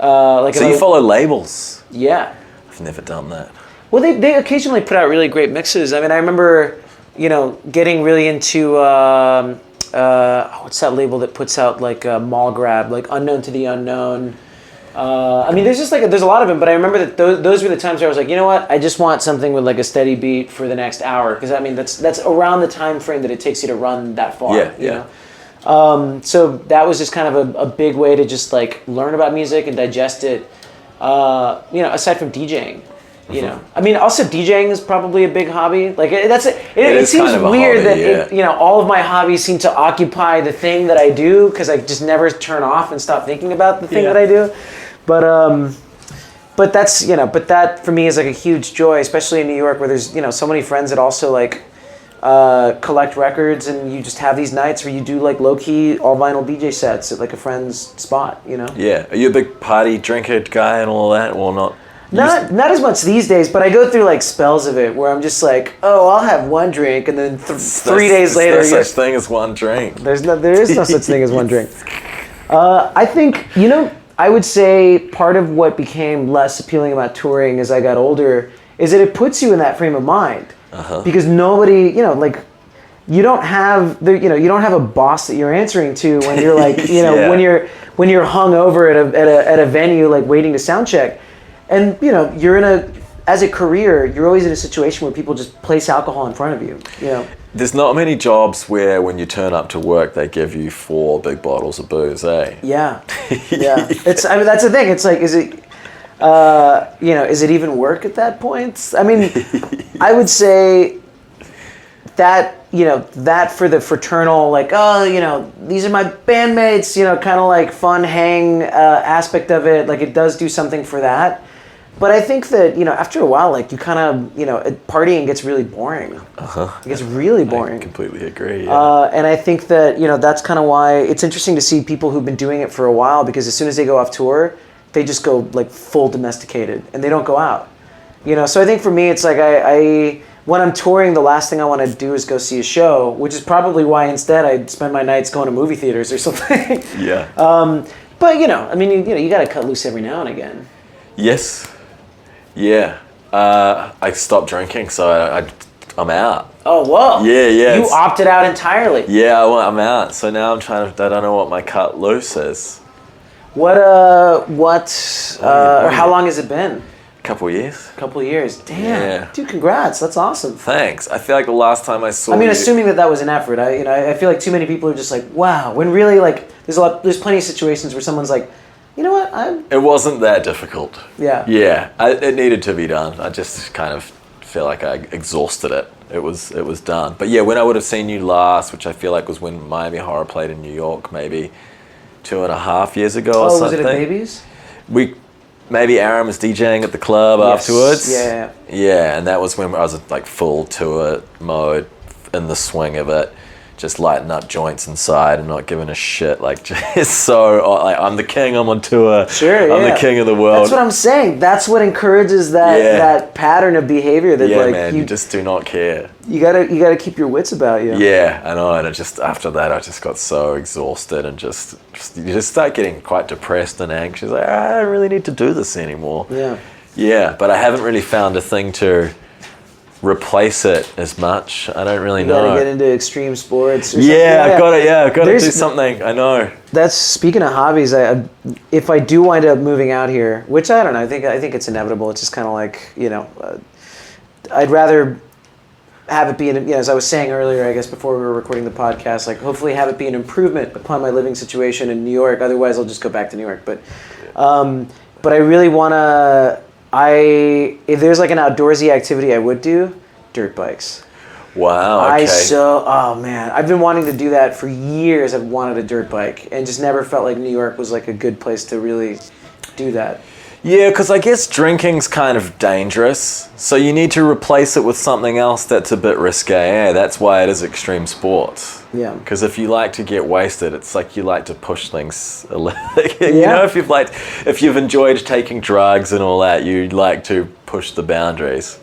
[SPEAKER 3] like...
[SPEAKER 2] So you follow labels?
[SPEAKER 3] Yeah.
[SPEAKER 2] I've never done that.
[SPEAKER 3] Well, they occasionally put out really great mixes. I mean, I remember, getting really into what's that label that puts out like Mall Grab, like Unknown to the Unknown. I mean, there's just like there's a lot of them, but I remember that those were the times where I was like, you know what, I just want something with like a steady beat for the next hour, because I mean that's around the time frame that it takes you to run that far.
[SPEAKER 2] Yeah,
[SPEAKER 3] you know? So that was just kind of a big way to just like learn about music and digest it. Aside from DJing. I mean, also DJing is probably a big hobby. Like it seems
[SPEAKER 2] kind of a
[SPEAKER 3] weird
[SPEAKER 2] hobby,
[SPEAKER 3] that all of my hobbies seem to occupy the thing that I do, because I just never turn off and stop thinking about the thing that I do. But that's but that for me is like a huge joy, especially in New York, where there's so many friends that also like collect records, and you just have these nights where you do like low key all vinyl DJ sets at like a friend's spot.
[SPEAKER 2] Yeah. Are you a big party drinker guy and all that, or not?
[SPEAKER 3] Not as much these days, but I go through like spells of it where I'm just like, oh, I'll have one drink, and then 3 days later,
[SPEAKER 2] there's no such thing as one drink.
[SPEAKER 3] There is no such thing as one drink. I think I would say part of what became less appealing about touring as I got older is that it puts you in that frame of mind, because nobody, you don't have you don't have a boss that you're answering to when you're like when you're hungover at a venue like waiting to sound check. And you're as a career, you're always in a situation where people just place alcohol in front of you.
[SPEAKER 2] There's not many jobs where when you turn up to work they give you 4 big bottles of booze, eh?
[SPEAKER 3] Yeah, yeah. That's the thing. It's like, is it, is it even work at that point? I mean, I would say that that for the fraternal, like, these are my bandmates, kind of like fun hang aspect of it. Like it does do something for that. But I think that, after a while, like you kind of, partying gets really boring. It gets really boring.
[SPEAKER 2] I completely agree. Yeah.
[SPEAKER 3] And I think that, that's kind of why it's interesting to see people who've been doing it for a while, because as soon as they go off tour, they just go like full domesticated and they don't go out. So I think for me, it's like when I'm touring, the last thing I want to do is go see a show, which is probably why instead I spend my nights going to movie theaters or something.
[SPEAKER 2] Yeah.
[SPEAKER 3] But I mean, you got to cut loose every now and again.
[SPEAKER 2] Yes. Yeah. I stopped drinking, so I'm out.
[SPEAKER 3] Oh, whoa.
[SPEAKER 2] Yeah.
[SPEAKER 3] You opted out entirely.
[SPEAKER 2] Yeah, I'm out. So now I don't know what my cut loose is.
[SPEAKER 3] Or how long has it been?
[SPEAKER 2] Couple years.
[SPEAKER 3] Couple of years. Damn.
[SPEAKER 2] Yeah.
[SPEAKER 3] Dude, congrats. That's awesome.
[SPEAKER 2] Thanks. I feel like the last time I saw you...
[SPEAKER 3] assuming that was an effort. I feel like too many people are just like, wow. When really, like, there's plenty of situations where someone's like, you know what?
[SPEAKER 2] It wasn't that difficult.
[SPEAKER 3] Yeah.
[SPEAKER 2] Yeah. It needed to be done. I just kind of feel like I exhausted it. It was done. But yeah, when I would have seen you last, which I feel like was when Miami Horror played in New York, maybe 2.5 years ago or something.
[SPEAKER 3] Was it at Babies?
[SPEAKER 2] Maybe Aaron was DJing at the club afterwards.
[SPEAKER 3] Yeah.
[SPEAKER 2] Yeah, and that was when I was like full tour mode, in the swing of it, just lighting up joints inside and not giving a shit. Like, just so, like, I'm the king, I'm on tour.
[SPEAKER 3] Sure,
[SPEAKER 2] I'm the king of the world.
[SPEAKER 3] That's what I'm saying. That's what encourages that pattern of behavior that
[SPEAKER 2] you just do not care.
[SPEAKER 3] You gotta keep your wits about you.
[SPEAKER 2] Yeah, I know. And after that, I just got so exhausted and just you just start getting quite depressed and anxious. Like, I don't really need to do this anymore.
[SPEAKER 3] Yeah.
[SPEAKER 2] Yeah, but I haven't really found a thing to replace it as much. I don't really know.
[SPEAKER 3] You gotta get into extreme sports or
[SPEAKER 2] something.
[SPEAKER 3] I've
[SPEAKER 2] got to do something. I know.
[SPEAKER 3] That's, speaking of hobbies, if I do wind up moving out here, which I don't know, I think it's inevitable. It's just kind of like, I'd rather have it be, as I was saying earlier, I guess before we were recording the podcast, like hopefully have it be an improvement upon my living situation in New York. Otherwise, I'll just go back to New York. But I really want to, if there's like an outdoorsy activity I would do, dirt bikes.
[SPEAKER 2] Wow. Okay.
[SPEAKER 3] Oh man, I've been wanting to do that for years. I've wanted a dirt bike and just never felt like New York was like a good place to really do that.
[SPEAKER 2] Yeah, because I guess drinking's kind of dangerous, so you need to replace it with something else that's a bit risque. That's why it is extreme sports.
[SPEAKER 3] Yeah.
[SPEAKER 2] Because if you like to get wasted, it's like you like to push things a little. You know, if you've enjoyed taking drugs and all that, you like to push the boundaries.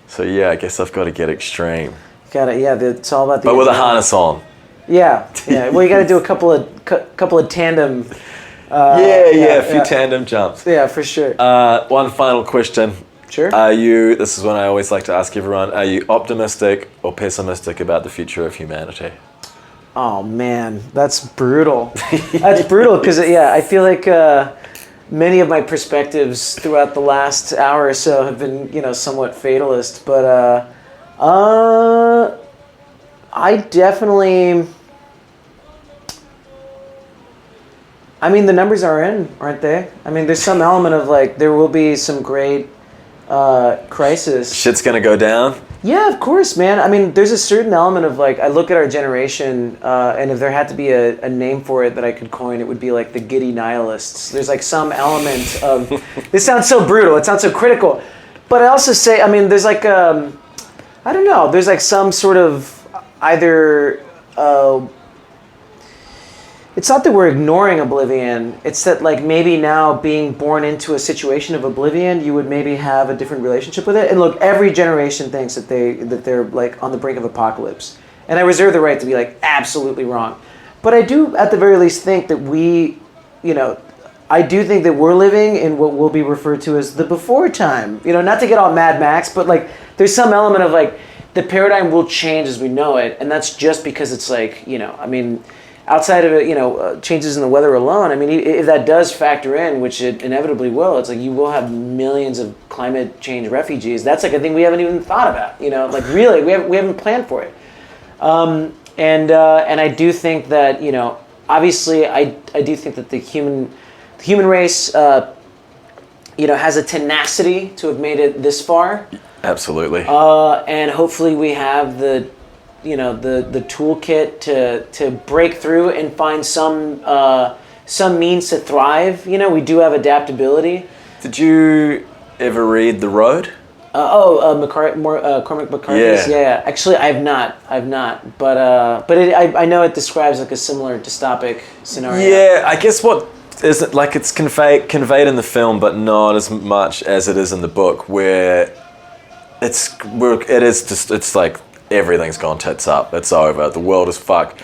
[SPEAKER 2] So yeah, I guess I've got to get extreme.
[SPEAKER 3] Got it. Yeah, it's all about the.
[SPEAKER 2] But with a harness on.
[SPEAKER 3] Yeah. Well, you got to do a couple of tandem.
[SPEAKER 2] A few tandem jumps.
[SPEAKER 3] Yeah, for sure.
[SPEAKER 2] One final question.
[SPEAKER 3] Sure.
[SPEAKER 2] This is one I always like to ask everyone, are you optimistic or pessimistic about the future of humanity?
[SPEAKER 3] Oh man, that's brutal. That's brutal because I feel like many of my perspectives throughout the last hour or so have been, somewhat fatalist, but I definitely. I mean, the numbers are in, aren't they? I mean, there's some element of like there will be some great crisis.
[SPEAKER 2] Shit's gonna go down?
[SPEAKER 3] Yeah, of course, man. I mean, there's a certain element of like I look at our generation, and if there had to be a name for it that I could coin, it would be like the giddy nihilists. There's like some element of this sounds so brutal. It sounds so critical, but I also say, I mean, there's like I don't know. There's like some sort of either. It's not that we're ignoring oblivion. It's that like maybe now being born into a situation of oblivion, you would maybe have a different relationship with it. And look, every generation thinks that they're like on the brink of apocalypse. And I reserve the right to be like absolutely wrong. But I do at the very least think that I do think that we're living in what will be referred to as the before time. Not to get all Mad Max, but like there's some element of like the paradigm will change as we know it. And that's just because it's like, I mean, outside of it, changes in the weather alone, I mean, if that does factor in, which it inevitably will, it's like you will have millions of climate change refugees. That's like a thing we haven't even thought about. Like really, we haven't planned for it. And I do think that obviously I do think that the human race has a tenacity to have made it this far.
[SPEAKER 2] Absolutely.
[SPEAKER 3] And hopefully we have the toolkit to break through and find some means to thrive. We do have adaptability.
[SPEAKER 2] Did you ever read The Road?
[SPEAKER 3] Cormac McCarthy's. Yeah. Actually, I've not. But I know it describes like a similar dystopic scenario.
[SPEAKER 2] Yeah, I guess what is it like? It's conveyed in the film, but not as much as it is in the book, where it's like. Everything's gone tits up. It's over. The world is fucked.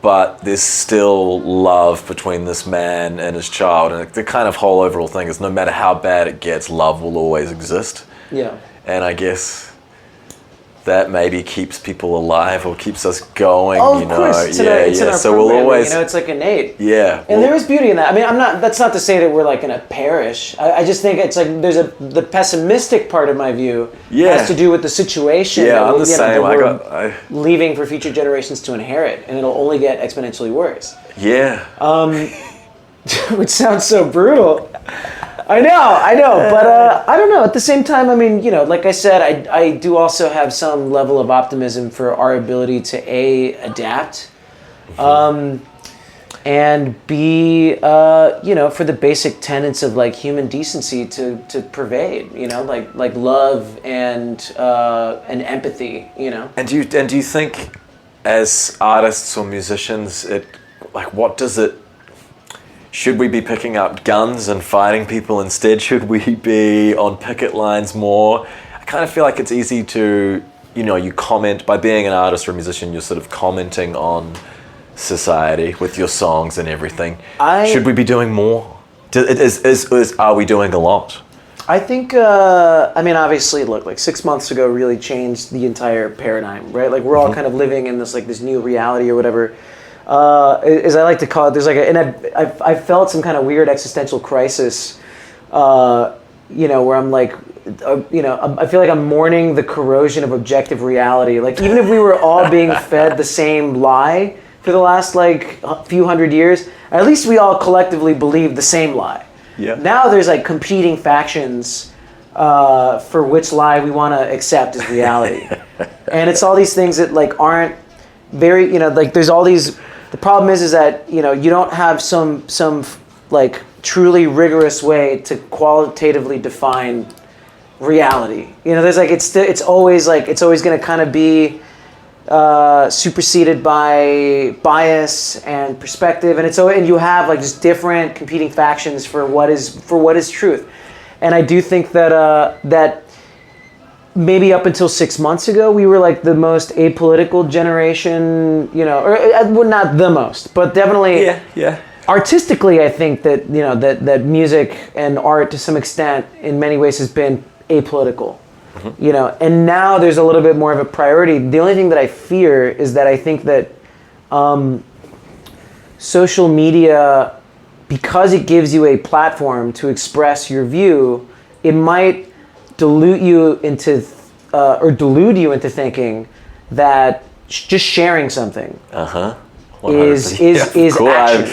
[SPEAKER 2] But there's still love between this man and his child. And the kind of whole overall thing is no matter how bad it gets, love will always exist.
[SPEAKER 3] Yeah.
[SPEAKER 2] And I guess that maybe keeps people alive or keeps us going.
[SPEAKER 3] Oh, of course. It's in our
[SPEAKER 2] so
[SPEAKER 3] program,
[SPEAKER 2] we'll always.
[SPEAKER 3] it's like innate.
[SPEAKER 2] Yeah.
[SPEAKER 3] And there is beauty in that. I mean, that's not to say that we're like going to perish. I just think it's like the pessimistic part of my view has to do with the situation.
[SPEAKER 2] Yeah,
[SPEAKER 3] that
[SPEAKER 2] I'm the same.
[SPEAKER 3] We're leaving for future generations to inherit, and it'll only get exponentially worse.
[SPEAKER 2] Yeah.
[SPEAKER 3] Which sounds so brutal. I know, but I don't know. At the same time, I mean, like I said, I do also have some level of optimism for our ability to adapt, and B, for the basic tenets of like human decency to pervade, like love and empathy,
[SPEAKER 2] And do you think, as artists or musicians, what does it? Should we be picking up guns and fighting people instead? Should we be on picket lines more? I kind of feel like it's easy to, you comment, by being an artist or a musician, you're sort of commenting on society with your songs and everything. Should we be doing more? Are we doing a lot?
[SPEAKER 3] I think, obviously, look, like 6 months ago really changed the entire paradigm, right? Like we're all kind of living in this new reality or whatever. As I like to call it, there's like I felt some kind of weird existential crisis, where I'm like, I feel like I'm mourning the corrosion of objective reality. Like even if we were all being fed the same lie for the last like few hundred years, at least we all collectively believe the same lie.
[SPEAKER 2] Yeah.
[SPEAKER 3] Now there's like competing factions for which lie we want to accept as reality. And it's all these things that like aren't very, like there's all these, the problem is that, you don't have some like truly rigorous way to qualitatively define reality. There's like, it's always going to kind of be superseded by bias and perspective, and you have like just different competing factions for what is truth. And I do think that that maybe up until 6 months ago, we were like the most apolitical generation, or well, not the most, but definitely.
[SPEAKER 2] Yeah.
[SPEAKER 3] Artistically, I think that that music and art to some extent, in many ways, has been apolitical. Mm-hmm. And now there's a little bit more of a priority. The only thing that I fear is that I think that social media, because it gives you a platform to express your view, it might delude you into thinking that just sharing something is
[SPEAKER 2] cool.
[SPEAKER 3] action,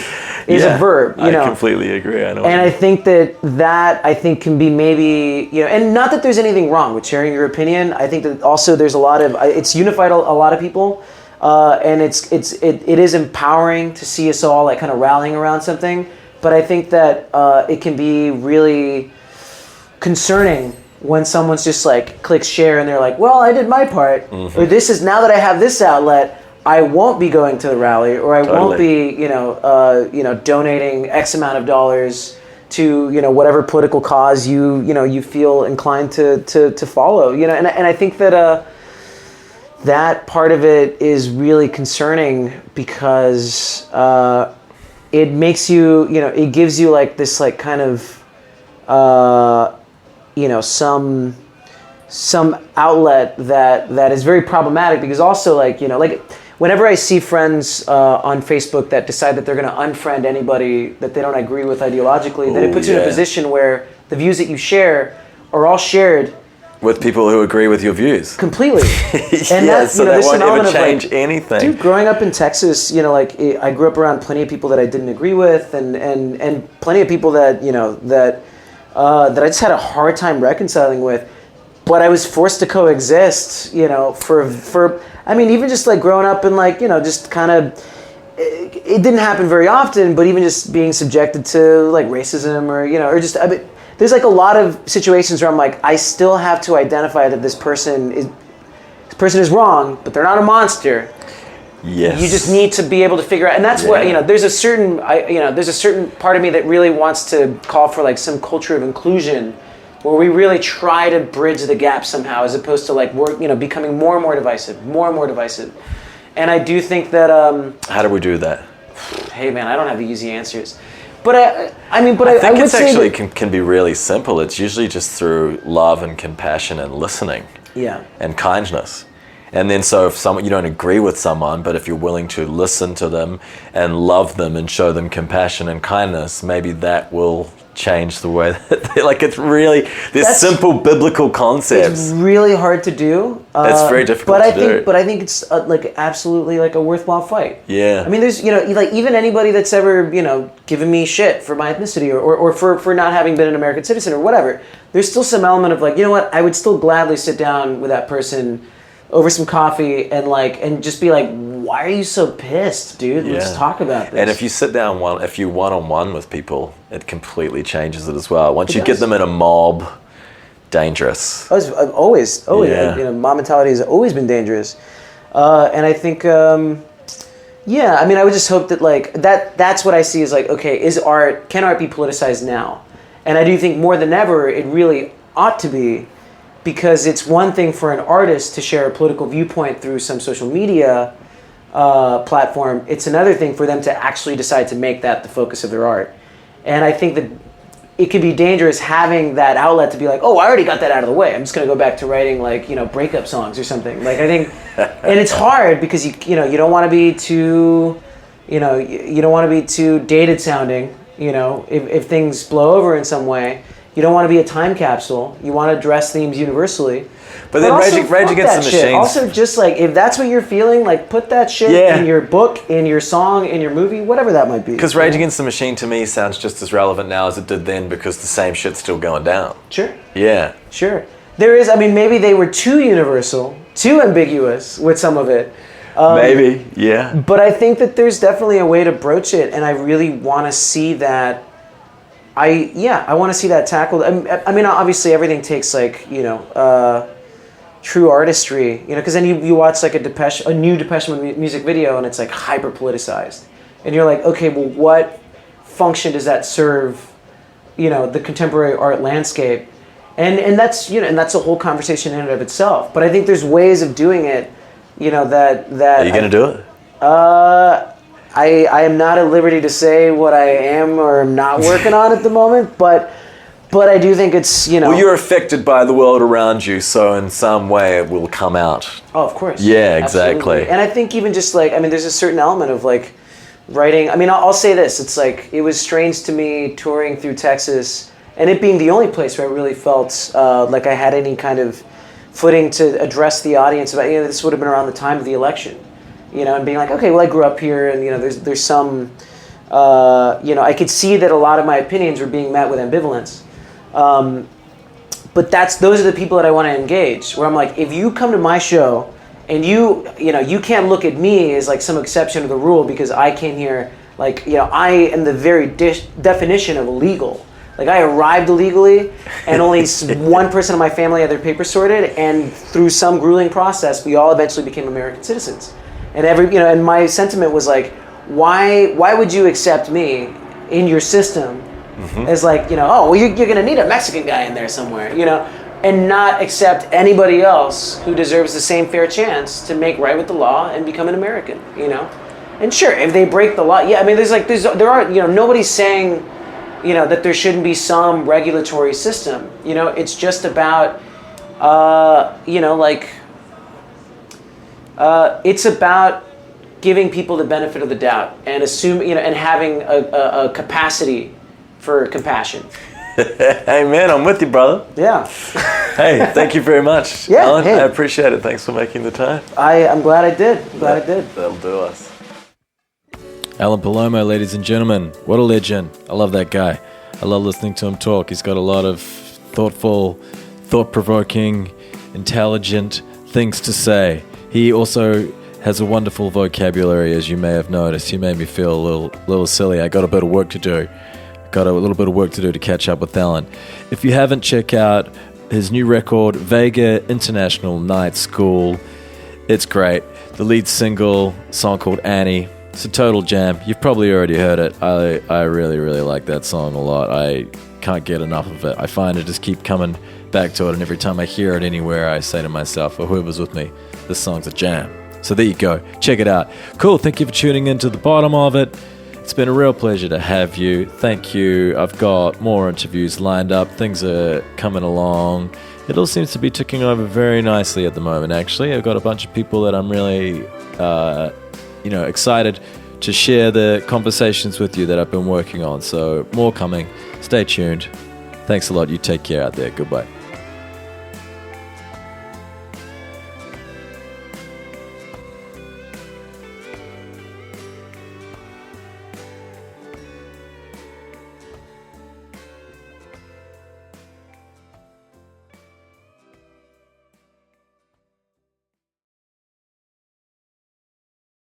[SPEAKER 3] is a verb.
[SPEAKER 2] I completely agree.
[SPEAKER 3] I think that can be maybe, and not that there's anything wrong with sharing your opinion. I think that also there's a lot of, it's unified a lot of people, and it is empowering to see us all like kind of rallying around something. But I think that it can be really concerning when someone's just like clicks share and they're like, well, I did my part, or this is, now that I have this outlet, I won't be going to the rally, or I won't be, donating X amount of dollars to, whatever political cause you feel inclined to follow, and I think that that part of it is really concerning because it makes you, it gives you like this like kind of some outlet that is very problematic, because also like whenever I see friends on Facebook that decide that they're going to unfriend anybody that they don't agree with ideologically, then it puts you in a position where the views that you share are all shared
[SPEAKER 2] with people who agree with your views
[SPEAKER 3] completely. And
[SPEAKER 2] so that won't ever change anything.
[SPEAKER 3] Dude, growing up in Texas, I grew up around plenty of people that I didn't agree with, and plenty of people that that I just had a hard time reconciling with, but I was forced to coexist, for even just like growing up and like, just kind of, it didn't happen very often, but even just being subjected to like racism or just, there's like a lot of situations where I'm like, I still have to identify that this person is wrong, but they're not a monster.
[SPEAKER 2] Yes.
[SPEAKER 3] You just need to be able to figure out, and that's what, there's a certain part of me that really wants to call for like some culture of inclusion, where we really try to bridge the gap somehow, as opposed to like we're becoming more and more divisive. And I do think that
[SPEAKER 2] how do we do that?
[SPEAKER 3] Hey man, I don't have the easy answers, but I think
[SPEAKER 2] it's actually can be really simple. It's usually just through love and compassion and listening, and kindness. And then so if you don't agree with someone, but if you're willing to listen to them and love them and show them compassion and kindness, maybe that will change the way that like it's really this simple biblical concepts.
[SPEAKER 3] It's really hard to do.
[SPEAKER 2] It's very difficult to do.
[SPEAKER 3] But I think it's like absolutely like a worthwhile fight.
[SPEAKER 2] Yeah.
[SPEAKER 3] There's like even anybody that's ever given me shit for my ethnicity or for not having been an American citizen or whatever, there's still some element of like, what, I would still gladly sit down with that person over some coffee and just be like, why are you so pissed, dude? Let's talk about this.
[SPEAKER 2] And if you sit down if you one-on-one with people, it completely changes it as well. Once you get them in a mob, dangerous.
[SPEAKER 3] Always. Mob mentality has always been dangerous. And I think, I would just hope that like, that's what I see as like, okay, can art be politicized now? And I do think more than ever, it really ought to be, because it's one thing for an artist to share a political viewpoint through some social media platform. It's another thing for them to actually decide to make that the focus of their art. And I think that it could be dangerous having that outlet to be like, oh, I already got that out of the way. I'm just going to go back to writing like, breakup songs or something. Like I think, and it's hard because you don't want to be too, you don't want to be too dated sounding, if things blow over in some way. You don't want to be a time capsule. You want to address themes universally.
[SPEAKER 2] But then Rage Against the Machine.
[SPEAKER 3] Also, just like, if that's what you're feeling, like put that shit in your book, in your song, in your movie, whatever that might be.
[SPEAKER 2] Because Rage Against the Machine to me sounds just as relevant now as it did then, because the same shit's still going down.
[SPEAKER 3] Sure.
[SPEAKER 2] Yeah.
[SPEAKER 3] Sure. There is. I mean, maybe they were too universal, too ambiguous with some of it.
[SPEAKER 2] Maybe, yeah.
[SPEAKER 3] But I think that there's definitely a way to broach it, and I really want to see that. I want to see that tackled. I mean, obviously, everything takes like true artistry, because then you watch like a new Depeche Mode music video, and it's like hyper politicized, and you're like, okay, well, what function does that serve? The contemporary art landscape, and that's and that's a whole conversation in and of itself. But I think there's ways of doing it, that.
[SPEAKER 2] Are you gonna do it?
[SPEAKER 3] I am not at liberty to say what I am or am not working on at the moment, but I do think it's,
[SPEAKER 2] Well, you're affected by the world around you, so in some way it will come out.
[SPEAKER 3] Oh, of course.
[SPEAKER 2] Yeah, exactly.
[SPEAKER 3] Absolutely. And I think even just like, there's a certain element of like writing. I'll say this. It's like, it was strange to me touring through Texas and it being the only place where I really felt like I had any kind of footing to address the audience about, this would have been around the time of the election. And being like, okay, well, I grew up here, and there's some, I could see that a lot of my opinions were being met with ambivalence, but those are the people that I want to engage. Where I'm like, if you come to my show, and you can't look at me as like some exception to the rule because I came here, like, I am the very definition of illegal. Like, I arrived illegally, and only one person in my family had their papers sorted, and through some grueling process, we all eventually became American citizens. And and my sentiment was like, why would you accept me in your system as like, oh, well, you're going to need a Mexican guy in there somewhere, and not accept anybody else who deserves the same fair chance to make right with the law and become an American, And sure, if they break the law, nobody's saying, that there shouldn't be some regulatory system. It's just about, it's about giving people the benefit of the doubt and and having a capacity for compassion.
[SPEAKER 2] Hey man, I'm with you, brother.
[SPEAKER 3] Yeah.
[SPEAKER 2] Hey, thank you very much,
[SPEAKER 3] yeah,
[SPEAKER 2] Alan.
[SPEAKER 3] hey.
[SPEAKER 2] I appreciate it. Thanks for making the time.
[SPEAKER 3] I'm glad I did.
[SPEAKER 2] That'll do us. Alan Palomo, ladies and gentlemen. What a legend. I love that guy. I love listening to him talk. He's got a lot of thoughtful, thought-provoking, intelligent things to say. He also has a wonderful vocabulary, as you may have noticed. He made me feel a little silly. I got a bit of work to do. Got a little bit of work to do to catch up with Alan. If you haven't, check out his new record, Vega International Night School. It's great. The lead single, song called Annie. It's a total jam. You've probably already heard it. I really, really like that song a lot. I can't get enough of it. I find I just keep coming back to it, and every time I hear it anywhere, I say to myself, or whoever's with me, this song's a jam. So there you go. Check it out. Cool. Thank you for tuning in to the bottom of it. It's been a real pleasure to have you. Thank you. I've got more interviews lined up. Things are coming along. It all seems to be ticking over very nicely at the moment, actually. I've got a bunch of people that I'm really, excited to share the conversations with you that I've been working on. So more coming. Stay tuned. Thanks a lot. You take care out there. Goodbye.